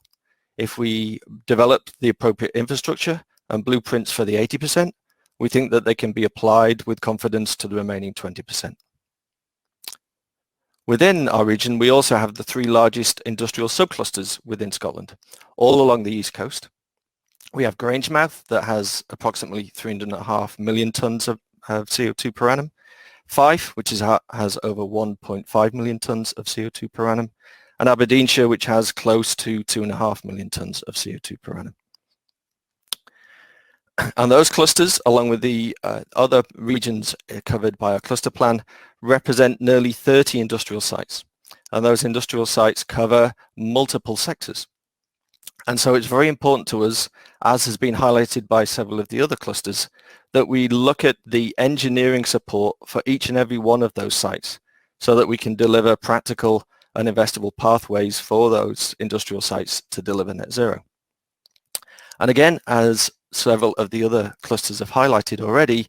If we develop the appropriate infrastructure and blueprints for the 80%, we think that they can be applied with confidence to the remaining 20%. Within our region, we also have the 3 largest industrial subclusters within Scotland, all along the east coast. We have Grangemouth that has approximately 3.5 million tonnes of CO2 per annum, Fife, which has over 1.5 million tonnes of CO2 per annum, and Aberdeenshire, which has close to 2.5 million tonnes of CO2 per annum. And those clusters, along with the other regions covered by our cluster plan, represent nearly 30 industrial sites. And those industrial sites cover multiple sectors. And so it's very important to us, as has been highlighted by several of the other clusters, that we look at the engineering support for each and every one of those sites so that we can deliver practical and investable pathways for those industrial sites to deliver net zero. And again, as several of the other clusters have highlighted already,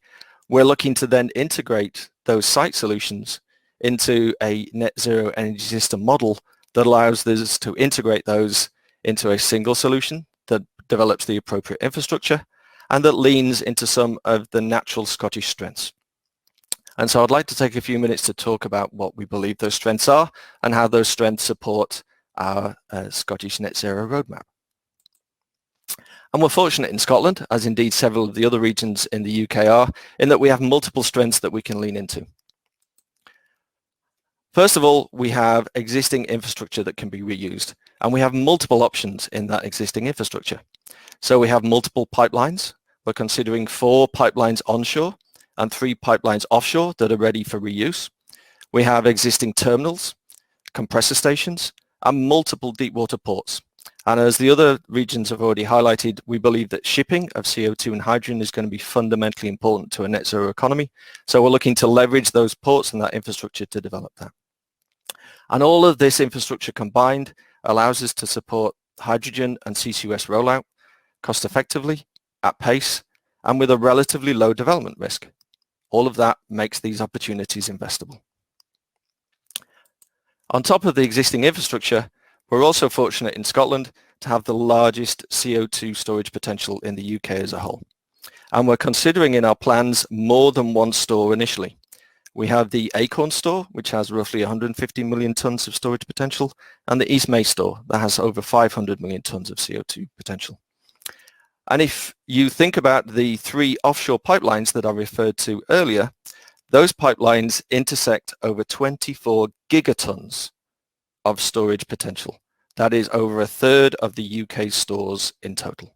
we're looking to then integrate those site solutions into a net zero energy system model that allows us to integrate those into a single solution that develops the appropriate infrastructure and that leans into some of the natural Scottish strengths. And so I'd like to take a few minutes to talk about what we believe those strengths are and how those strengths support our Scottish net zero roadmap. And we're fortunate in Scotland, as indeed several of the other regions in the UK are, in that we have multiple strengths that we can lean into. First of all, we have existing infrastructure that can be reused, and we have multiple options in that existing infrastructure. So we have multiple pipelines. We're considering 4 pipelines onshore and 3 pipelines offshore that are ready for reuse. We have existing terminals, compressor stations, and multiple deep water ports. And as the other regions have already highlighted, we believe that shipping of CO2 and hydrogen is going to be fundamentally important to a net zero economy. So we're looking to leverage those ports and that infrastructure to develop that. And all of this infrastructure combined allows us to support hydrogen and CCUS rollout cost effectively, at pace, and with a relatively low development risk. All of that makes these opportunities investable. On top of the existing infrastructure, we're also fortunate in Scotland to have the largest CO2 storage potential in the UK as a whole. And we're considering in our plans more than one store initially. We have the Acorn store, which has roughly 150 million tonnes of storage potential, and the East May store that has over 500 million tonnes of CO2 potential. And if you think about the 3 offshore pipelines that I referred to earlier, those pipelines intersect over 24 gigatons of storage potential. That is over 1/3 of the UK's stores in total.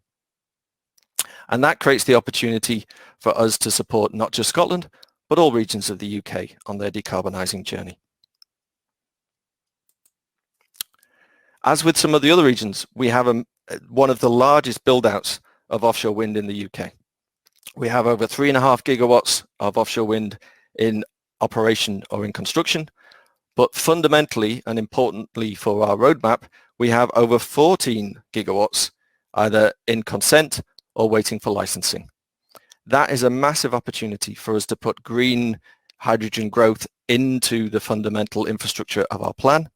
And that creates the opportunity for us to support not just Scotland, but all regions of the UK on their decarbonising journey. As with some of the other regions, we have one of the largest build-outs of offshore wind in the UK. We have over 3.5 gigawatts of offshore wind in operation or in construction. But fundamentally and importantly for our roadmap, we have over 14 gigawatts either in consent or waiting for licensing. That is a massive opportunity for us to put green hydrogen growth into the fundamental infrastructure of our plan,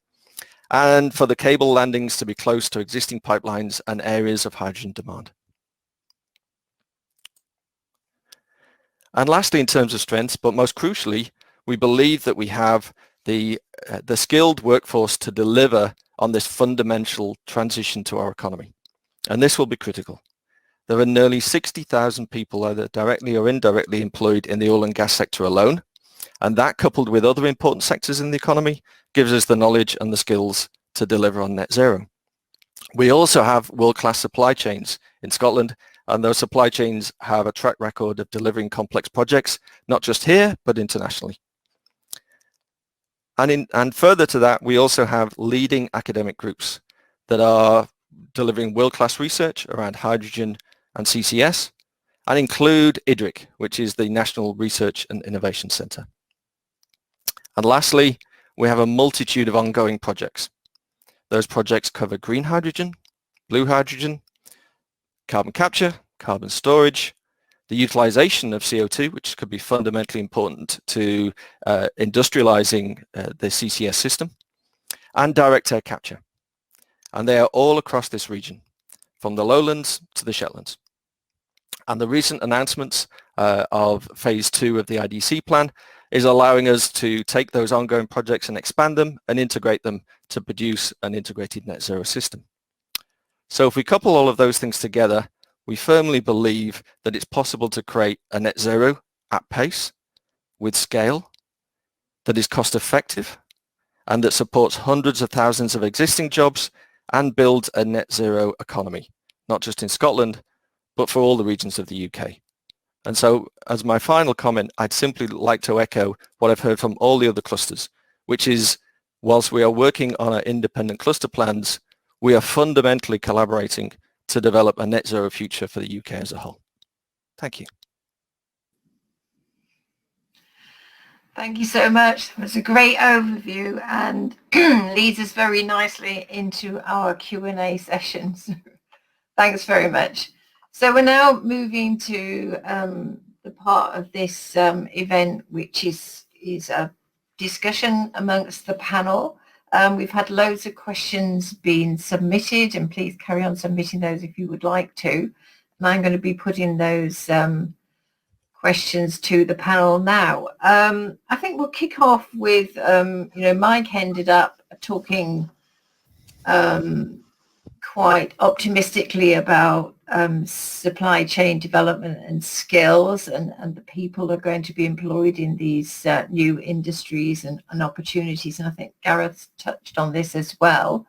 and for the cable landings to be close to existing pipelines and areas of hydrogen demand. And lastly, in terms of strengths, but most crucially, we believe that we have the skilled workforce to deliver on this fundamental transition to our economy. And this will be critical. There are nearly 60,000 people either directly or indirectly employed in the oil and gas sector alone. And that, coupled with other important sectors in the economy, gives us the knowledge and the skills to deliver on net zero. We also have world-class supply chains in Scotland, and those supply chains have a track record of delivering complex projects, not just here, but internationally. And further to that, we also have leading academic groups that are delivering world-class research around hydrogen and CCS, and include IDRIC, which is the National Research and Innovation Centre. And lastly, we have a multitude of ongoing projects. Those projects cover green hydrogen, blue hydrogen, carbon capture, carbon storage, the utilisation of CO2, which could be fundamentally important to industrialising the CCS system, and direct air capture. And they are all across this region, from the lowlands to the Shetlands. And the recent announcements of phase 2 of the IDC plan is allowing us to take those ongoing projects and expand them and integrate them to produce an integrated net zero system. So if we couple all of those things together, we firmly believe that it's possible to create a net zero at pace, with scale, that is cost effective, and that supports hundreds of thousands of existing jobs and builds a net zero economy, not just in Scotland, but for all the regions of the UK. And so as my final comment, I'd simply like to echo what I've heard from all the other clusters, which is, whilst we are working on our independent cluster plans, we are fundamentally collaborating to develop a net zero future for the UK as a whole. Thank you. Thank you so much. It was a great overview and leads us very nicely into our Q&A sessions. Thanks very much. So we're now moving to the part of this event, which is a discussion amongst the panel. We've had loads of questions being submitted, and please carry on submitting those if you would like to. And I'm going to be putting those questions to the panel now. I think we'll kick off with, Mike ended up talking quite optimistically about supply chain development and skills, and the people are going to be employed in these new industries and opportunities. And I think Gareth touched on this as well.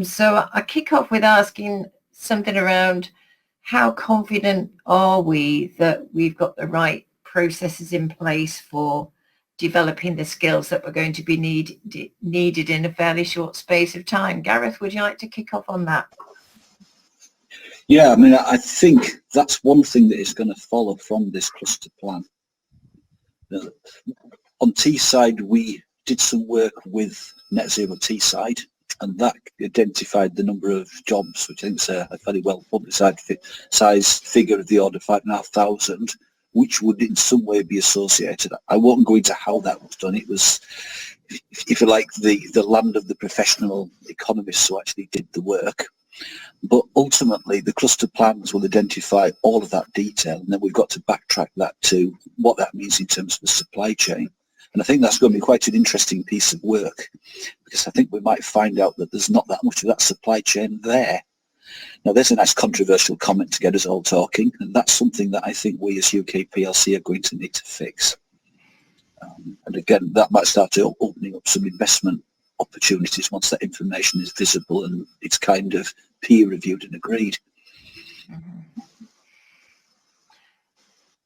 So I kick off with asking something around how confident are we that we've got the right processes in place for developing the skills that were going to be needed in a fairly short space of time? Gareth, would you like to kick off on that? Yeah, I mean, I think that's one thing that is going to follow from this cluster plan. On Teesside, we did some work with Net Zero Teesside, and that identified the number of jobs, which I think is a fairly well publicised figure of the order of 5,500, which would in some way be associated. I won't go into how that was done. It was, if you like, the land of the professional economists who actually did the work. But ultimately, the cluster plans will identify all of that detail, and then we've got to backtrack that to what that means in terms of the supply chain. And I think that's going to be quite an interesting piece of work, because I think we might find out that there's not that much of that supply chain there. Now, there's a nice controversial comment to get us all talking, and that's something that I think we as UK PLC are going to need to fix. And again, that might start opening up some investment opportunities once that information is visible and it's kind of peer reviewed and agreed.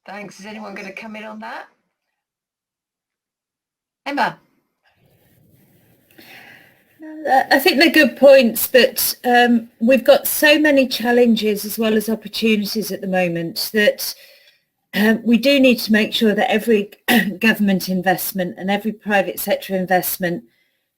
Thanks. Is anyone going to come in on that? Emma? I think they're good points, but we've got so many challenges as well as opportunities at the moment that we do need to make sure that every government investment and every private sector investment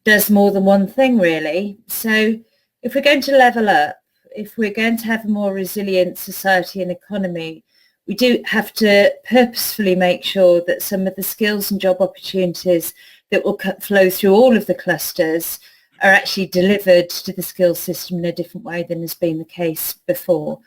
does more than one thing, really. So if we're going to level up, if we're going to have a more resilient society and economy, we do have to purposefully make sure that some of the skills and job opportunities that will flow through all of the clusters are actually delivered to the skills system in a different way than has been the case before.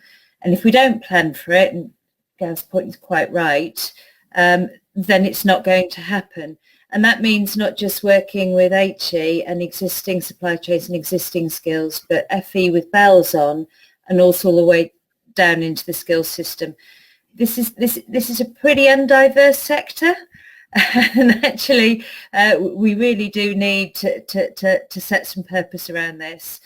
And if we don't plan for it, and Gav's point is quite right, then it's not going to happen. And that means not just working with HE and existing supply chains and existing skills, but FE with bells on, and also all the way down into the skills system. This is a pretty undiverse sector, and actually we really do need to set some purpose around this.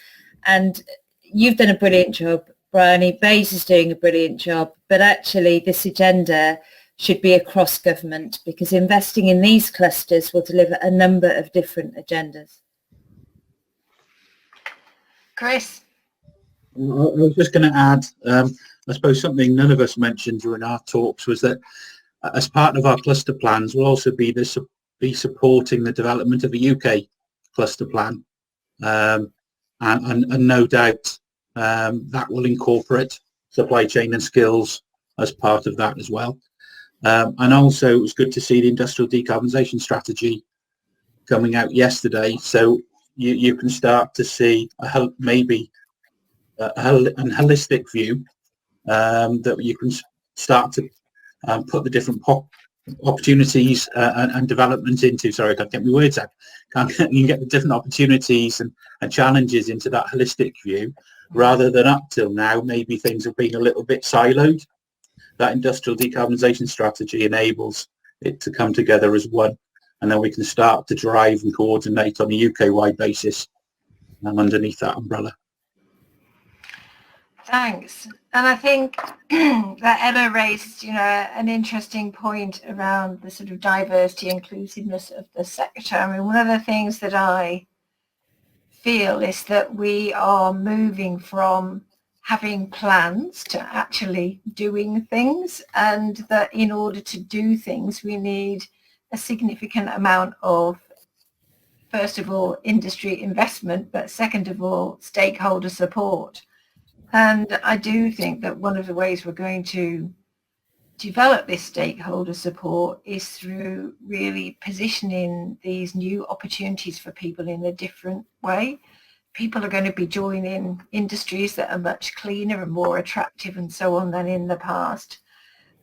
And you've done a brilliant job, Bryony. Bayes is doing a brilliant job, but actually this agenda should be across government, because investing in these clusters will deliver a number of different agendas. Chris? I was just going to add, I suppose something none of us mentioned during our talks was that as part of our cluster plans, we'll also be supporting the development of a UK cluster plan, and no doubt that will incorporate supply chain and skills as part of that as well. And also it was good to see the industrial decarbonisation strategy coming out yesterday, so you can start to see maybe a holistic view that you can start to put the different opportunities and developments into. Sorry, I can't get my words out. You can get the different opportunities and challenges into that holistic view, rather than up till now maybe things have been a little bit siloed. That industrial decarbonisation strategy enables it to come together as one, and then we can start to drive and coordinate on a UK-wide basis underneath that umbrella. Thanks. And I think that Emma raised, an interesting point around the sort of diversity, inclusiveness of the sector. I mean, one of the things that I feel is that we are moving from having plans to actually doing things, and that in order to do things, we need a significant amount of, first of all, industry investment, but second of all, stakeholder support. And I do think that one of the ways we're going to develop this stakeholder support is through really positioning these new opportunities for people in a different way. People are going to be joining industries that are much cleaner and more attractive and so on than in the past.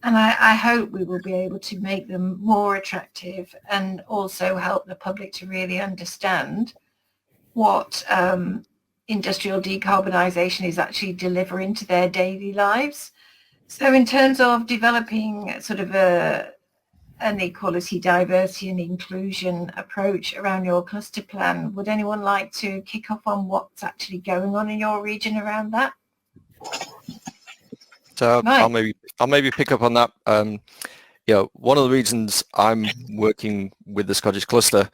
And I hope we will be able to make them more attractive and also help the public to really understand what industrial decarbonisation is actually delivering to their daily lives. So in terms of developing sort of an equality, diversity and inclusion approach around your cluster plan, would anyone like to kick off on what's actually going on in your region around that? So Right. I'll maybe pick up on that. One of the reasons I'm working with the Scottish cluster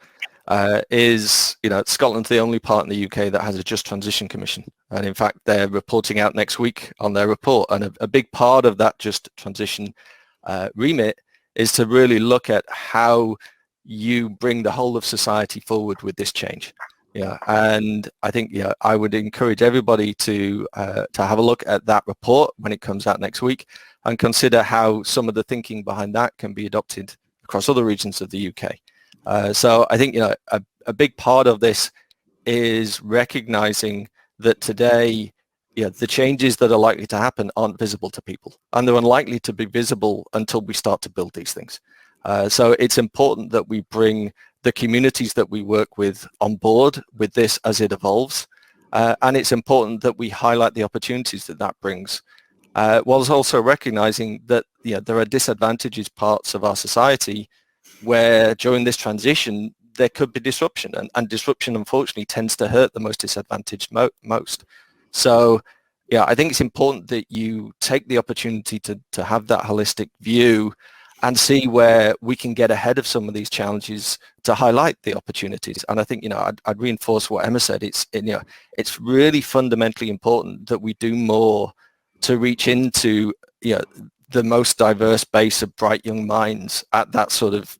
is, Scotland's the only part in the UK that has a Just Transition Commission. And in fact, they're reporting out next week on their report. And a big part of that Just Transition remit is to really look at how you bring the whole of society forward with this change. And I think I would encourage everybody to have a look at that report when it comes out next week, and consider how some of the thinking behind that can be adopted across other regions of the UK. So I think a big part of this is recognizing that today the changes that are likely to happen aren't visible to people, and they're unlikely to be visible until we start to build these things. So it's important that we bring the communities that we work with on board with this as it evolves, and it's important that we highlight the opportunities that brings, whilst also recognizing that there are disadvantaged parts of our society where during this transition there could be disruption, and disruption unfortunately tends to hurt the most disadvantaged most. So I think it's important that you take the opportunity to have that holistic view and see where we can get ahead of some of these challenges to highlight the opportunities. And I think, I'd reinforce what Emma said. It's really fundamentally important that we do more to reach into, the most diverse base of bright young minds at that sort of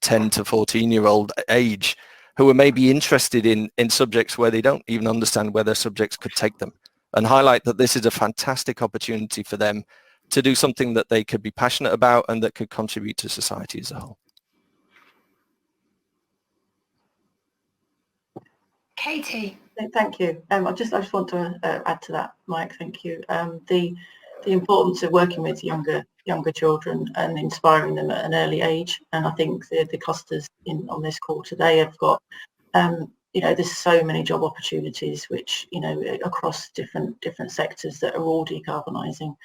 10 to 14-year-old age, who are maybe interested in subjects where they don't even understand where their subjects could take them, and highlight that this is a fantastic opportunity for them to do something that they could be passionate about and that could contribute to society as a whole. Katie. Thank you. I just want to add to that, Mike. Thank you. The importance of working with younger children and inspiring them at an early age, and I think the clusters on this call today have got there's so many job opportunities which across different sectors that are all decarbonising.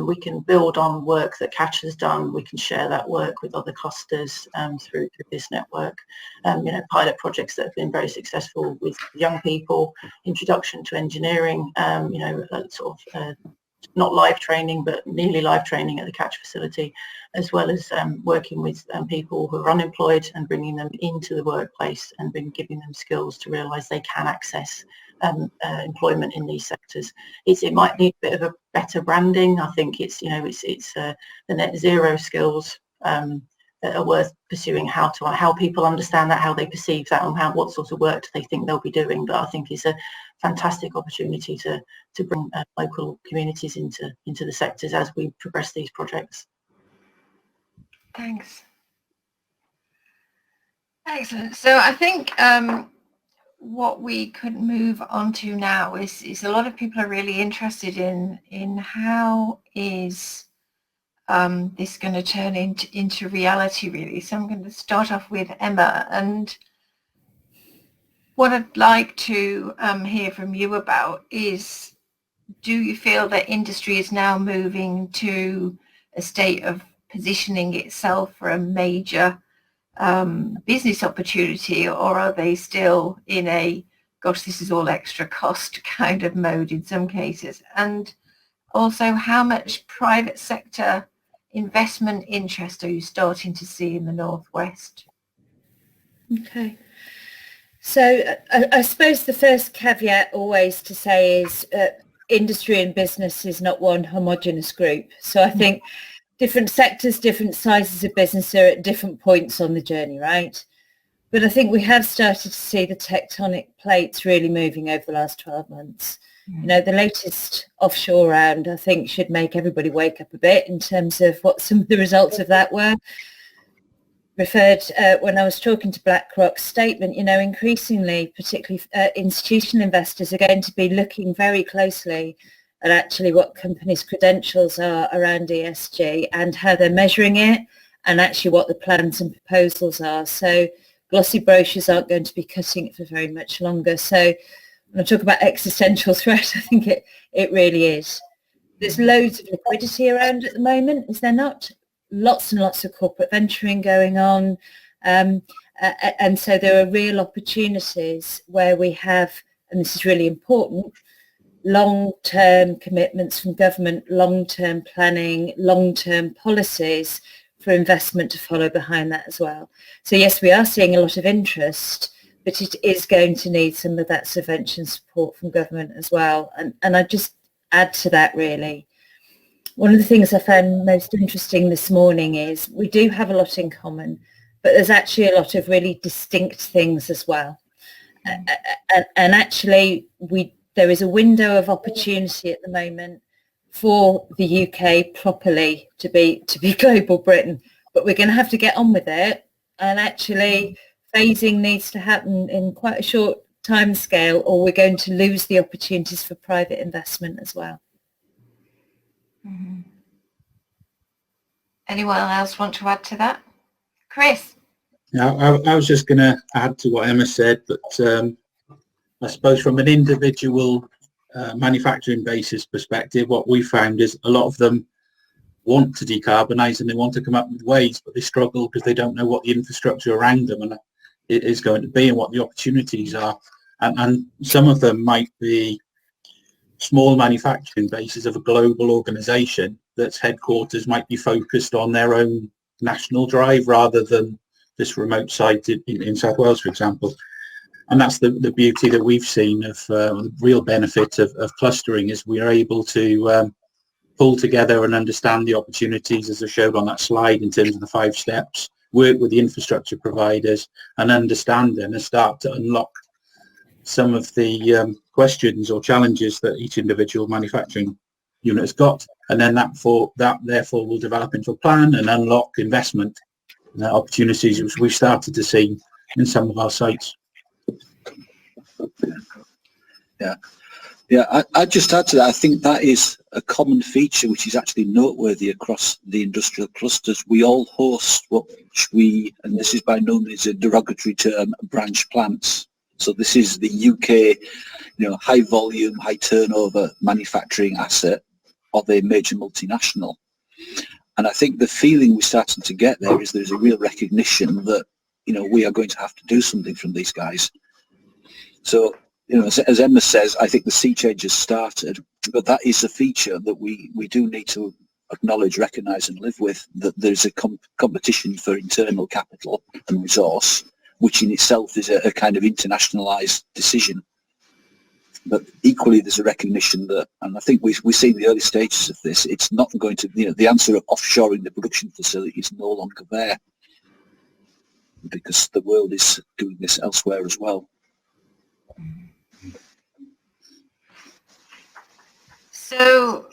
We can build on work that Catch has done. We can share that work with other clusters through this network. Pilot projects that have been very successful with young people, introduction to engineering, not live training, but nearly live training at the Catch facility, as well as working with people who are unemployed and bringing them into the workplace and giving them skills to realise they can access employment in these sectors. It might need a bit of a better branding. I think it's the net zero skills that are worth pursuing, how people understand that, how they perceive that, and what sort of work do they think they'll be doing. But I think it's a fantastic opportunity to bring local communities into the sectors as we progress these projects. Thanks. Excellent. So I think what we could move on to now is a lot of people are really interested in how is this going to turn into reality, really. So I'm going to start off with Emma, and what I'd like to hear from you about is, do you feel that industry is now moving to a state of positioning itself for a major business opportunity, or are they still in a, gosh, this is all extra cost kind of mode in some cases? And also, how much private sector investment interest are you starting to see in the Northwest? Okay. So I suppose the first caveat always to say is industry and business is not one homogenous group. So I think different sectors, different sizes of business are at different points on the journey, right? But I think we have started to see the tectonic plates really moving over the last 12 months. The latest offshore round, I think, should make everybody wake up a bit in terms of what some of the results of that were. Referred when I was talking to BlackRock's statement, increasingly, particularly institutional investors are going to be looking very closely at actually what companies' credentials are around ESG and how they're measuring it, and actually what the plans and proposals are. So glossy brochures aren't going to be cutting it for very much longer. So when I talk about existential threat, I think it really is. There's loads of liquidity around at the moment, is there not? Lots and lots of corporate venturing going on. And so there are real opportunities where we have, and this is really important, long-term commitments from government, long-term planning, long-term policies for investment to follow behind that as well. So yes, we are seeing a lot of interest, but it is going to need some of that subvention support from government as well. And I just add to that, really. One of the things I found most interesting this morning is we do have a lot in common, but there's actually a lot of really distinct things as well. And actually, there is a window of opportunity at the moment for the UK properly to be global Britain, but we're going to have to get on with it. And actually, phasing needs to happen in quite a short time scale, or we're going to lose the opportunities for private investment as well. Mm-hmm. Anyone else want to add to that? Chris? Now, I was just going to add to what Emma said, but I suppose from an individual manufacturing basis perspective, what we found is a lot of them want to decarbonise and they want to come up with ways, but they struggle because they don't know what the infrastructure around them and it is going to be and what the opportunities are. And some of them might be small manufacturing bases of a global organisation that's headquarters might be focused on their own national drive rather than this remote site in South Wales, for example. And that's the beauty that we've seen of the real benefit of clustering is we are able to pull together and understand the opportunities as I showed on that slide in terms of the 5 steps, work with the infrastructure providers and understand and start to unlock some of the questions or challenges that each individual manufacturing unit has got, and then that therefore will develop into a plan and unlock investment opportunities which we've started to see in some of our sites. Yeah, I'd just add to that, I think that is a common feature which is actually noteworthy across the industrial clusters. We all host what we, and this is by no means a derogatory term, branch plants. So this is the UK, high volume, high turnover manufacturing asset of a major multinational. And I think the feeling we're starting to get there is there's a real recognition that, we are going to have to do something from these guys. So, as Emma says, I think the sea change has started, but that is a feature that we do need to acknowledge, recognise and live with, that there's a competition for internal capital and resource, which in itself is a kind of internationalised decision. But equally, there's a recognition that, and I think we see in the early stages of this, it's not going to, the answer of offshoring the production facility is no longer there, because the world is doing this elsewhere as well. So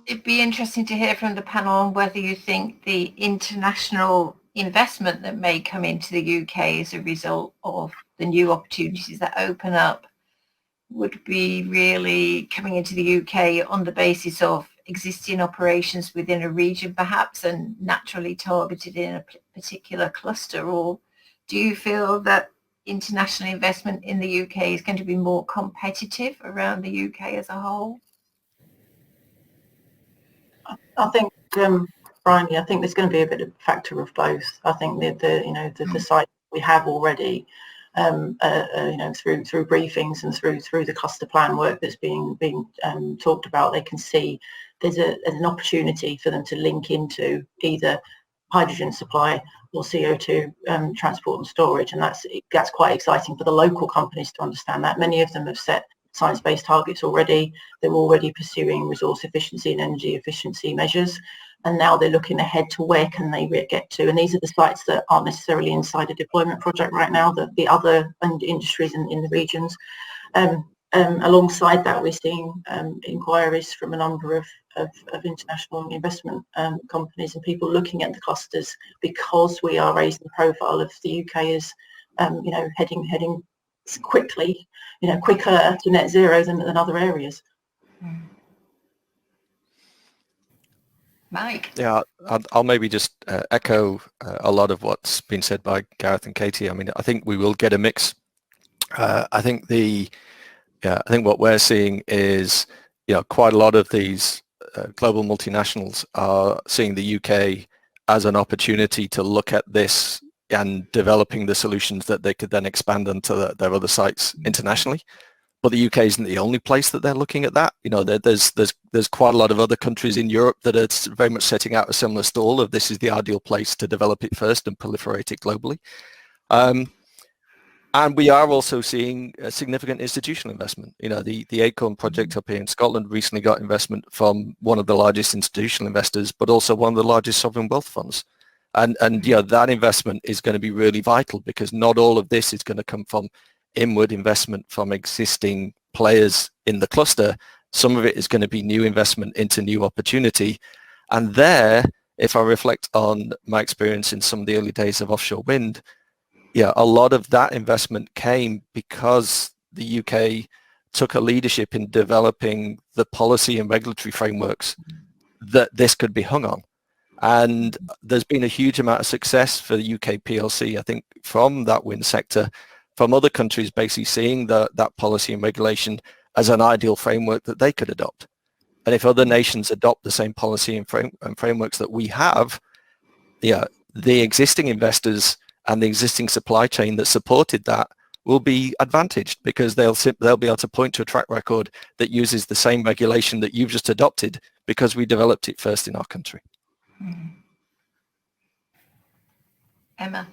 it'd be interesting to hear from the panel on whether you think the international investment that may come into the UK as a result of the new opportunities that open up would be really coming into the UK on the basis of existing operations within a region perhaps and naturally targeted in a particular cluster, or do you feel that international investment in the UK is going to be more competitive around the UK as a whole? I think, Brian, I think there's going to be a bit of a factor of both. I think the site we have already, through briefings and through the cluster plan work that's being talked about, they can see there's an opportunity for them to link into either hydrogen supply or CO2 transport and storage, and that's quite exciting for the local companies to understand that. Many of them have set science-based targets already. They're already pursuing resource efficiency and energy efficiency measures, and now they're looking ahead to where can they get to. And these are the sites that aren't necessarily inside a deployment project right now, the other industries in the regions. Alongside that, we're seeing inquiries from a number of international investment companies and people looking at the clusters, because we are raising the profile of the UK as heading quickly, quicker to net zero than other areas. Mike? Yeah, I'll maybe just echo a lot of what's been said by Gareth and Katie. I mean, I think we will get a mix. I think what we're seeing is, quite a lot of these global multinationals are seeing the UK as an opportunity to look at this and developing the solutions that they could then expand onto their other sites internationally. But the UK isn't the only place that they're looking at that. There's quite a lot of other countries in Europe that are very much setting out a similar stall of this is the ideal place to develop it first and proliferate it globally. And we are also seeing a significant institutional investment. The Acorn project up here in Scotland recently got investment from one of the largest institutional investors, but also one of the largest sovereign wealth funds. And that investment is going to be really vital, because not all of this is going to come from inward investment from existing players in the cluster. Some of it is going to be new investment into new opportunity. And there, if I reflect on my experience in some of the early days of offshore wind, a lot of that investment came because the UK took a leadership in developing the policy and regulatory frameworks that this could be hung on. And there's been a huge amount of success for the UK PLC, I think, from that wind sector, from other countries basically seeing that policy and regulation as an ideal framework that they could adopt. And if other nations adopt the same policy and frameworks that we have, the existing investors and the existing supply chain that supported that will be advantaged, because they'll be able to point to a track record that uses the same regulation that you've just adopted because we developed it first in our country. Emma?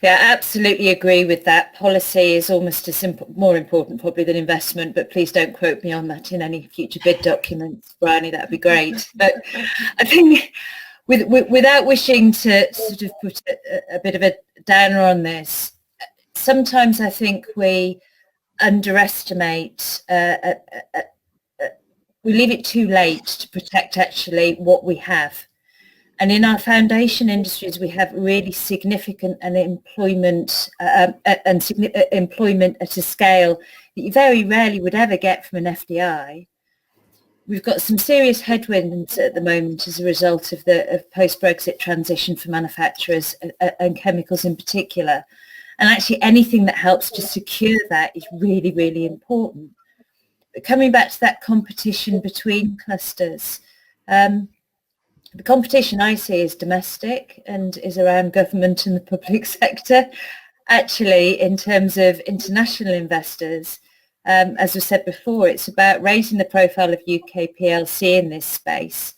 Yeah, absolutely agree with that. Policy is almost as more important probably than investment, but please don't quote me on that in any future bid documents, Bryony, that'd be great. But I think without wishing to sort of put a bit of a downer on this, sometimes I think we underestimate, we leave it too late to protect actually what we have. And in our foundation industries, we have really significant employment employment at a scale that you very rarely would ever get from an FDI. We've got some serious headwinds at the moment as a result of the post-Brexit transition for manufacturers and chemicals in particular. And actually anything that helps to secure that is really, really important. But coming back to that competition between clusters, the competition I see is domestic and is around government and the public sector. Actually, in terms of international investors, as we said before, it's about raising the profile of UK PLC in this space.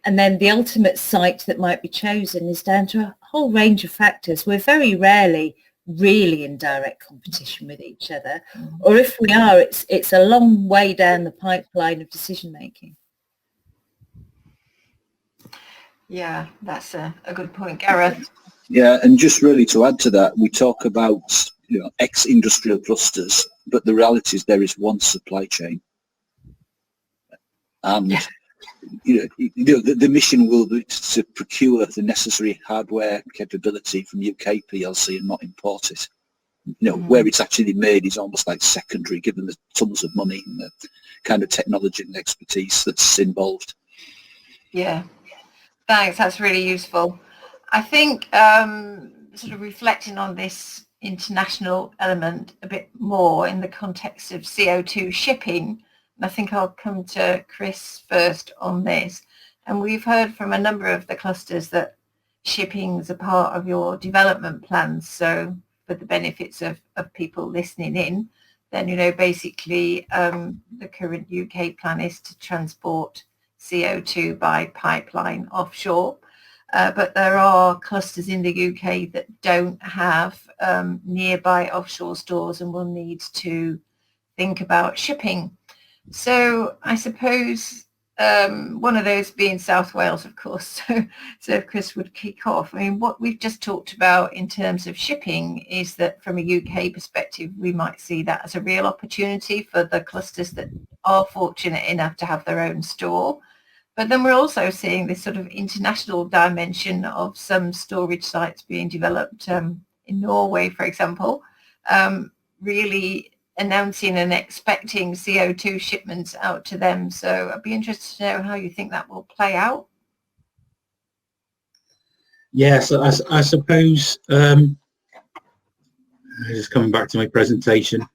And then the ultimate site that might be chosen is down to a whole range of factors. We're very rarely really in direct competition with each other. Or if we are, it's a long way down the pipeline of decision making. Yeah, that's a good point, Gareth. Yeah, and just really to add to that, we talk about ex-industrial clusters, but the reality is there is one supply chain, and the mission will be to procure the necessary hardware capability from UK PLC and not import it. Where it's actually made is almost like secondary, given the tons of money and the kind of technology and expertise that's involved. Yeah. Thanks, that's really useful. I think sort of reflecting on this international element a bit more in the context of CO2 shipping, and I think I'll come to Chris first on this. And we've heard from a number of the clusters that shipping is a part of your development plans. So for the benefits of people listening in, then, basically the current UK plan is to transport CO2 by pipeline offshore, but there are clusters in the UK that don't have nearby offshore stores and will need to think about shipping. So I suppose one of those being South Wales, of course, so Chris would kick off. I mean, what we've just talked about in terms of shipping is that from a UK perspective, we might see that as a real opportunity for the clusters that are fortunate enough to have their own store. But then we're also seeing this sort of international dimension of some storage sites being developed in Norway, for example, really announcing and expecting CO2 shipments out to them. So I'd be interested to know how you think that will play out. Yes, I suppose, just coming back to my presentation,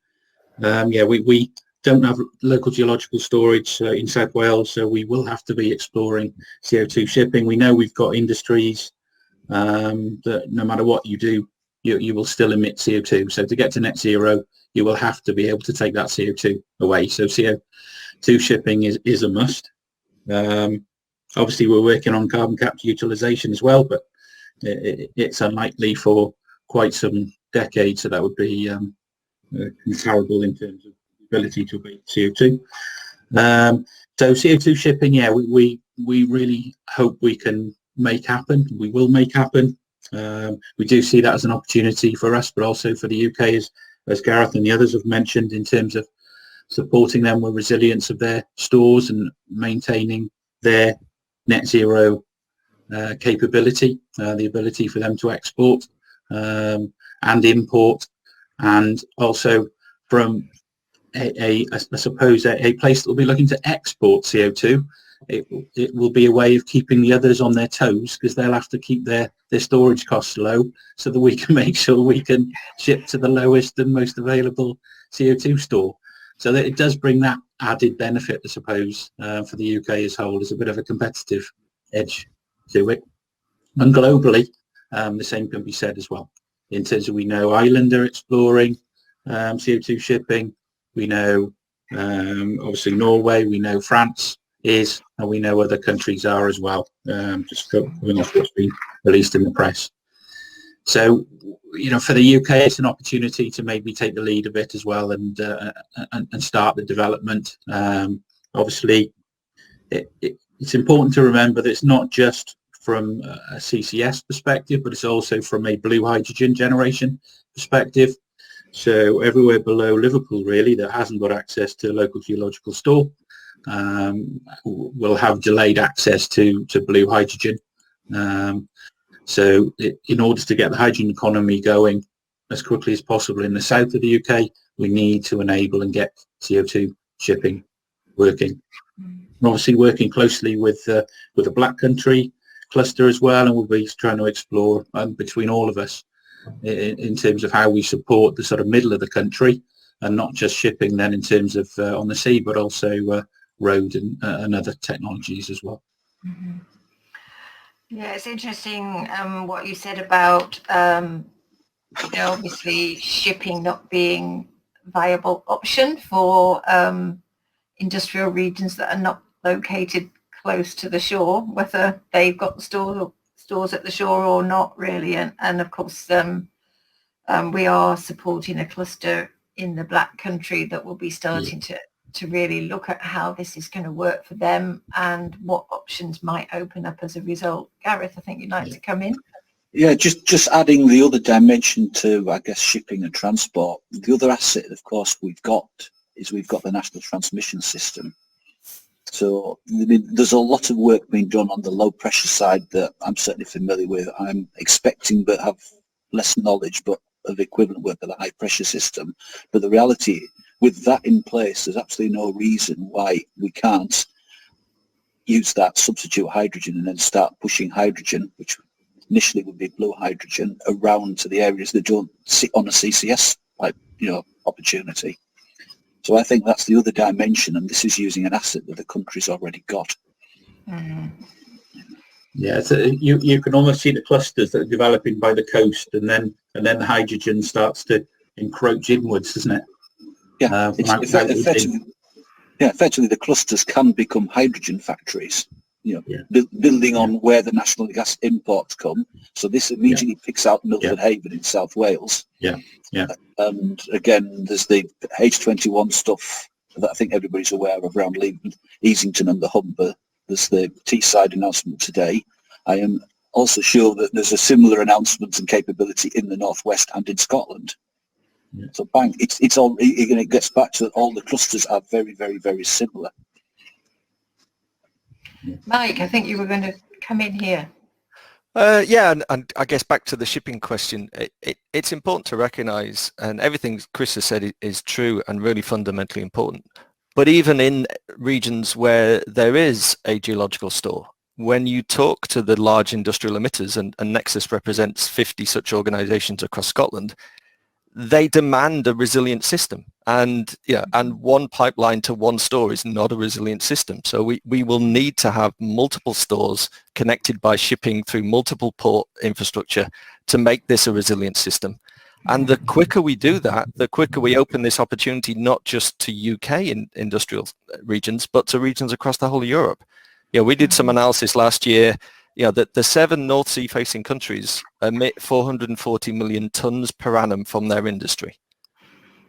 we don't have local geological storage in South Wales, so we will have to be exploring CO2 shipping. We know we've got industries that no matter what you do, you will still emit CO2. So to get to net zero, you will have to be able to take that CO2 away. So CO2 shipping is a must. Obviously, we're working on carbon capture utilisation as well, but it's unlikely for quite some decades, so that would be comparable in terms of ability to abate CO2. So CO2 shipping, we really hope we can make happen. We will make happen. We do see that as an opportunity for us, but also for the UK, as Gareth and the others have mentioned, in terms of supporting them with resilience of their stores and maintaining their net zero capability, the ability for them to export and import, and also from I suppose a place that will be looking to export CO2. It will be a way of keeping the others on their toes, because they'll have to keep their storage costs low, so that we can make sure we can ship to the lowest and most available CO2 store. So that it does bring that added benefit, I suppose, for the UK as a whole, as a bit of a competitive edge to it. And globally, the same can be said as well. In terms of, we know Ireland are exploring CO2 shipping. We know, obviously, Norway. We know France is, and we know other countries are as well, just coming off what's been released in the press. So for the UK, it's an opportunity to maybe take the lead a bit as well and start the development. Obviously, it's important to remember that it's not just from a CCS perspective, but it's also from a blue hydrogen generation perspective. So everywhere below Liverpool, really, that hasn't got access to a local geological store will have delayed access to blue hydrogen. So in order to get the hydrogen economy going as quickly as possible in the south of the UK, we need to enable and get CO2 shipping working. We're obviously working closely with the Black Country cluster as well, and we'll be trying to explore between all of us in terms of how we support the sort of middle of the country, and not just shipping then in terms of on the sea, but also road and other technologies as well. Mm-hmm. Yeah, it's interesting what you said about obviously shipping not being a viable option for industrial regions that are not located close to the shore, whether they've got stores at the shore or not, really. And of course, we are supporting a cluster in the Black Country that will be starting to really look at how this is going to work for them and what options might open up as a result. Gareth, I think you'd like to come in. Yeah, just adding the other dimension to, I guess, shipping and transport. The other asset, of course, we've got the national transmission system. So there's a lot of work being done on the low pressure side that I'm certainly familiar with. I'm expecting, but have less knowledge, but of equivalent work of the high pressure system. But the reality, with that in place, there's absolutely no reason why we can't use that substitute hydrogen and then start pushing hydrogen, which initially would be blue hydrogen, around to the areas that don't sit on a CCS type, opportunity. So I think that's the other dimension, and this is using an asset that the country's already got. Mm-hmm. Yeah, so you can almost see the clusters that are developing by the coast, and then the hydrogen starts to encroach inwards, doesn't it? Yeah, effectively the clusters can become hydrogen factories. Building on where the national gas imports come. So this immediately picks out Milford Haven in South Wales. Yeah. And again, there's the H21 stuff that I think everybody's aware of around Easington and the Humber. There's the Teesside announcement today. I am also sure that there's a similar announcement and capability in the Northwest and in Scotland. Yeah. So bang, it's all, it gets back to all the clusters are very, very, very similar. Mike, I think you were going to come in here. And I guess back to the shipping question, it's important to recognise, and everything Chris has said is true and really fundamentally important, but even in regions where there is a geological store, when you talk to the large industrial emitters, and Nexus represents 50 such organisations across Scotland, they demand a resilient system, and one pipeline to one store is not a resilient system. So we will need to have multiple stores connected by shipping through multiple port infrastructure to make this a resilient system. And the quicker we do that, the quicker we open this opportunity not just to UK industrial regions, but to regions across the whole of Europe. We did some analysis last year. That the 7 North Sea facing countries emit 440 million tonnes per annum from their industry.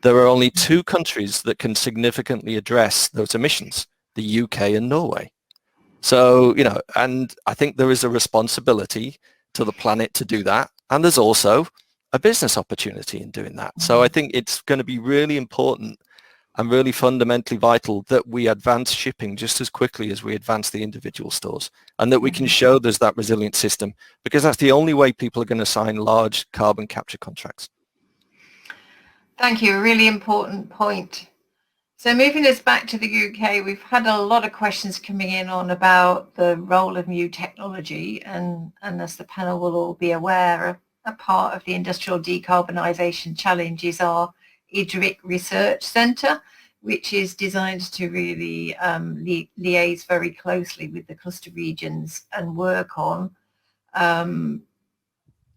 There are only 2 countries that can significantly address those emissions, the UK and Norway. So, and I think there is a responsibility to the planet to do that. And there's also a business opportunity in doing that. So I think it's going to be really important and really fundamentally vital that we advance shipping just as quickly as we advance the individual stores, and that we can show there's that resilient system, because that's the only way people are going to sign large carbon capture contracts. Thank you. A really important point. So moving us back to the UK, we've had a lot of questions coming in on about the role of new technology, and as the panel will all be aware, a part of the Industrial Decarbonisation Challenge is our IDRIC Research Centre, which is designed to really liaise very closely with the cluster regions and work on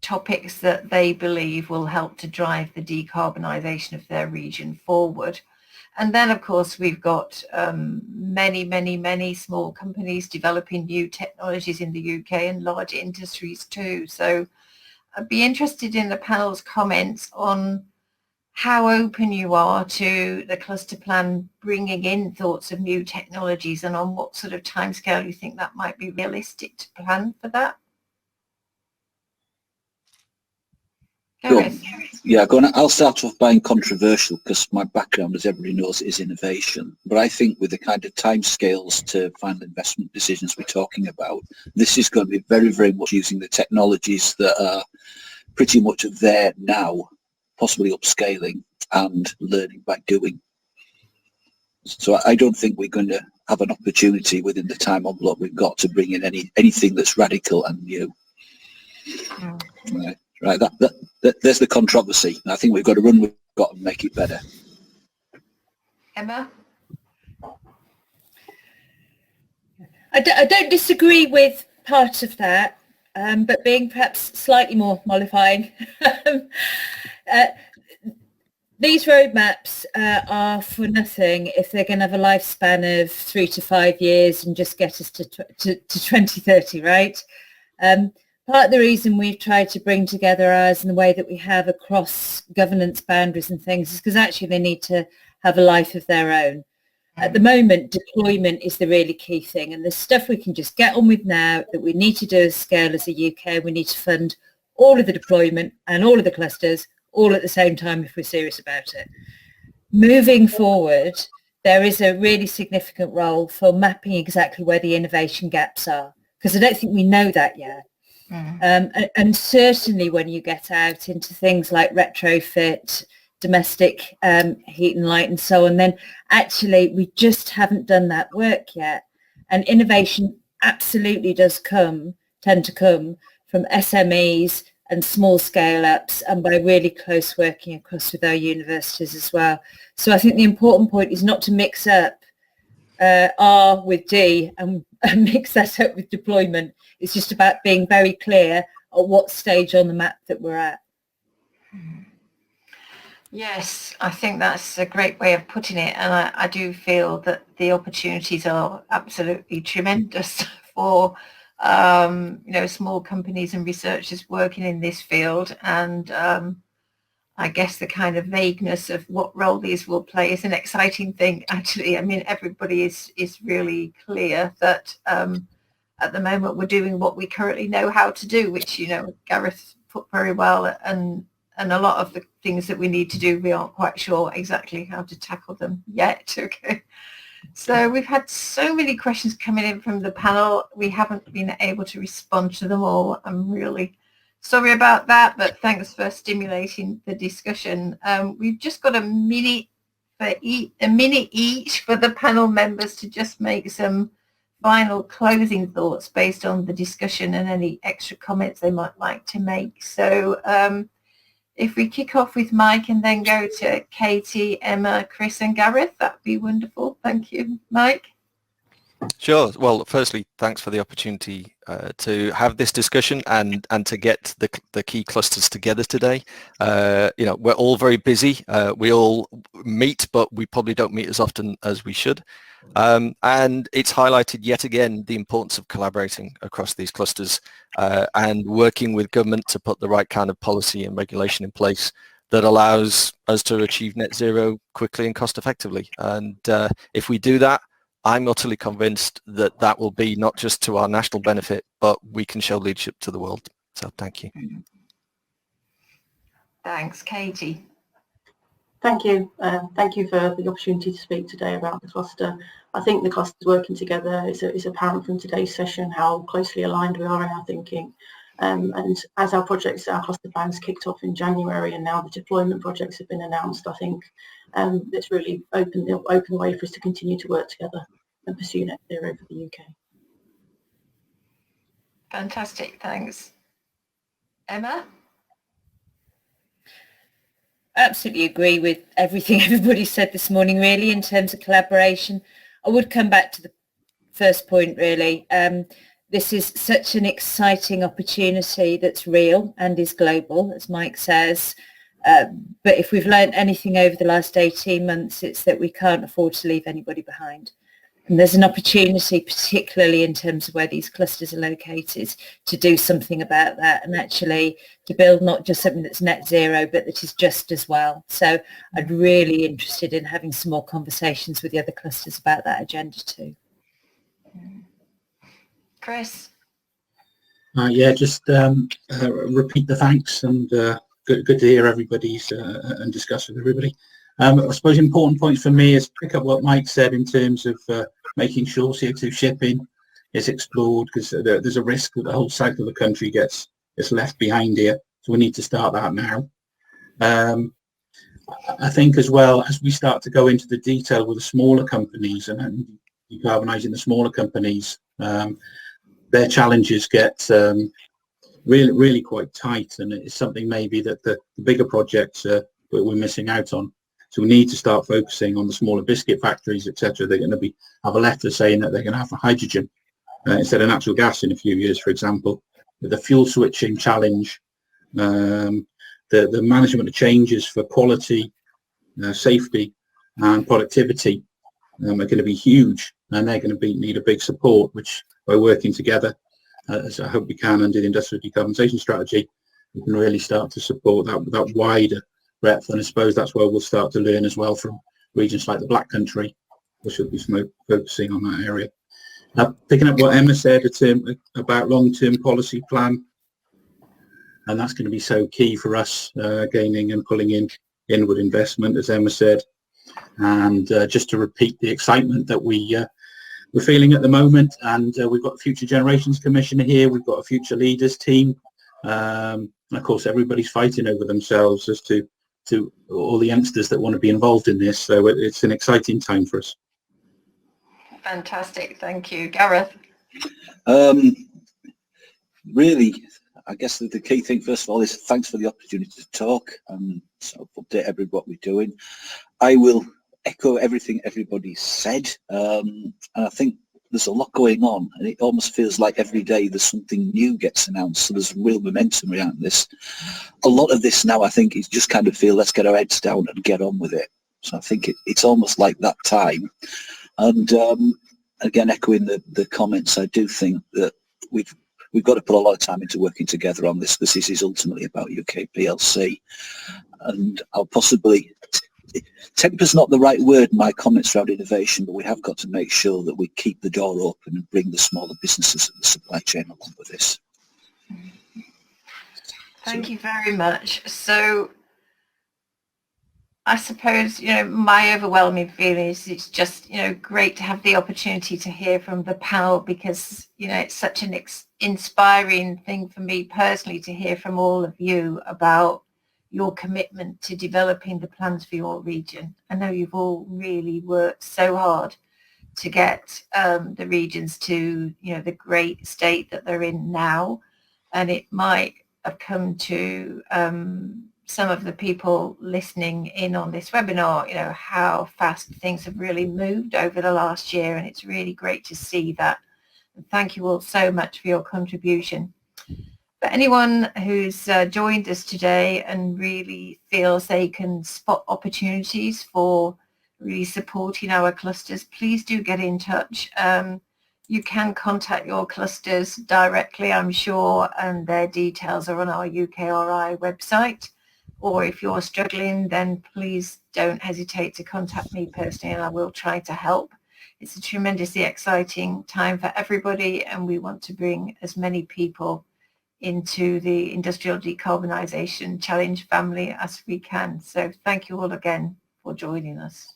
topics that they believe will help to drive the decarbonisation of their region forward. And then, of course, we've got many small companies developing new technologies in the UK, and large industries too. So I'd be interested in the panel's comments on how open you are to the cluster plan bringing in thoughts of new technologies, and on what sort of timescale you think that might be realistic to plan for that. Gareth. Yeah, I'll start off by being controversial because my background, as everybody knows, is innovation. But I think with the kind of timescales to final investment decisions we're talking about, this is going to be very, very much using the technologies that are pretty much there now, possibly upscaling and learning by doing. So I don't think we're going to have an opportunity within the time envelope we've got to bring in anything that's radical and new. Right. There's the controversy. I think we've got to run with it and make it better. Emma? I don't disagree with part of that, but being perhaps slightly more mollifying. These roadmaps are for nothing if they're going to have a lifespan of 3 to 5 years and just get us to 2030, right? Part of the reason we've tried to bring together ours in the way that we have across governance boundaries and things is because actually they need to have a life of their own. At the moment, deployment is the really key thing, and the stuff we can just get on with now that we need to do as scale as the UK. We need to fund all of the deployment and all of the clusters all at the same time if we're serious about it. Moving forward, there is a really significant role for mapping exactly where the innovation gaps are, because I don't think we know that yet. And certainly when you get out into things like retrofit, domestic heat and light and so on, then actually we just haven't done that work yet. And innovation absolutely does tend to come from SMEs and small scale ups, and by really close working across with our universities as well. So I think the important point is not to mix up R with D and mix that up with deployment. It's just about being very clear at what stage on the map that we're at. Yes, I think that's a great way of putting it, and I do feel that the opportunities are absolutely tremendous for small companies and researchers working in this field, and I guess the kind of vagueness of what role these will play is an exciting thing, actually. I mean, everybody is really clear that at the moment we're doing what we currently know how to do, which, Gareth put very well, and a lot of the things that we need to do, we aren't quite sure exactly how to tackle them yet. Okay. So we've had so many questions coming in from the panel. We haven't been able to respond to them all. I'm really sorry about that, but thanks for stimulating the discussion. We've just got a minute each for the panel members to just make some final closing thoughts based on the discussion and any extra comments they might like to make. So if we kick off with Mike and then go to Katie, Emma, Chris and Gareth, that'd be wonderful. Thank you. Mike? Sure. Well, firstly, thanks for the opportunity to have this discussion and to get the key clusters together today. We're all very busy. We all meet, but we probably don't meet as often as we should. And it's highlighted yet again the importance of collaborating across these clusters and working with government to put the right kind of policy and regulation in place that allows us to achieve net zero quickly and cost effectively. And if we do that, I'm utterly convinced that that will be not just to our national benefit, but we can show leadership to the world. So thank you. Thanks. Katie? Thank you. Thank you for the opportunity to speak today about the cluster. I think the clusters working together is apparent from today's session how closely aligned we are in our thinking. And as our cluster plans kicked off in January, and now the deployment projects have been announced, I think it's really open the way for us to continue to work together and pursue net zero for the UK. Fantastic, thanks. Emma? Absolutely agree with everything everybody said this morning, really, in terms of collaboration. I would come back to the first point, really. This is such an exciting opportunity that's real and is global, as Mike says. But if we've learned anything over the last 18 months, it's that we can't afford to leave anybody behind. And there's an opportunity, particularly in terms of where these clusters are located, to do something about that and actually to build not just something that's net zero, but that is just as well. So I'd really interested in having some more conversations with the other clusters about that agenda too. Chris? Yeah, just repeat the thanks, and good to hear everybody's and discuss with everybody. I suppose important points for me is pick up what Mike said in terms of making sure CO2 shipping is explored, because there's a risk that the whole south of the country gets left behind here. So we need to start that now. I think as well, as we start to go into the detail with the smaller companies and decarbonising the smaller companies, their challenges get really quite tight, and it's something maybe that the bigger projects we're missing out on. So we need to start focusing on the smaller biscuit factories, etc. They're going to have a letter saying that they're going to have hydrogen instead of natural gas in a few years, for example. The fuel switching challenge, the management of changes for quality, safety and productivity are going to be huge, and they're going to need a big support, which by working together, as I hope we can under the industrial decarbonisation strategy, we can really start to support that wider breadth. And I suppose that's where we'll start to learn as well from regions like the Black Country, which will be focusing on that area. Picking up what Emma said about long-term policy plan, and that's going to be so key for us gaining and pulling in inward investment, as Emma said. And just to repeat the excitement that we're feeling at the moment, and we've got the Future Generations Commissioner here, we've got a Future Leaders team, and of course everybody's fighting over themselves as to all the youngsters that want to be involved in this. So it's an exciting time for us. Fantastic, thank you. Gareth? Really, I guess the key thing first of all is thanks for the opportunity to talk and sort of update everybody what we're doing. I will echo everything everybody said, and I think there's a lot going on, and it almost feels like every day there's something new gets announced, so there's real momentum around this. A lot of this now, I think, is just kind of feel, let's get our heads down and get on with it. So I think it's almost like that time. And again, echoing the comments, I do think that we've got to put a lot of time into working together on this, because this is ultimately about UK PLC. And I'll possibly, temper's not the right word, my comments around innovation, but we have got to make sure that we keep the door open and bring the smaller businesses and the supply chain along with this. Thank you very much. So I suppose, my overwhelming feeling is it's just, great to have the opportunity to hear from the panel, because, it's such an inspiring thing for me personally to hear from all of you about your commitment to developing the plans for your region. I know you've all really worked so hard to get the regions to, the great state that they're in now. And it might have come to some of the people listening in on this webinar, how fast things have really moved over the last year. And it's really great to see that. And thank you all so much for your contribution. For anyone who's joined us today and really feels they can spot opportunities for really supporting our clusters, please do get in touch. You can contact your clusters directly, I'm sure, and their details are on our UKRI website. Or if you're struggling, then please don't hesitate to contact me personally, and I will try to help. It's a tremendously exciting time for everybody, and we want to bring as many people into the Industrial Decarbonisation Challenge family as we can. So thank you all again for joining us.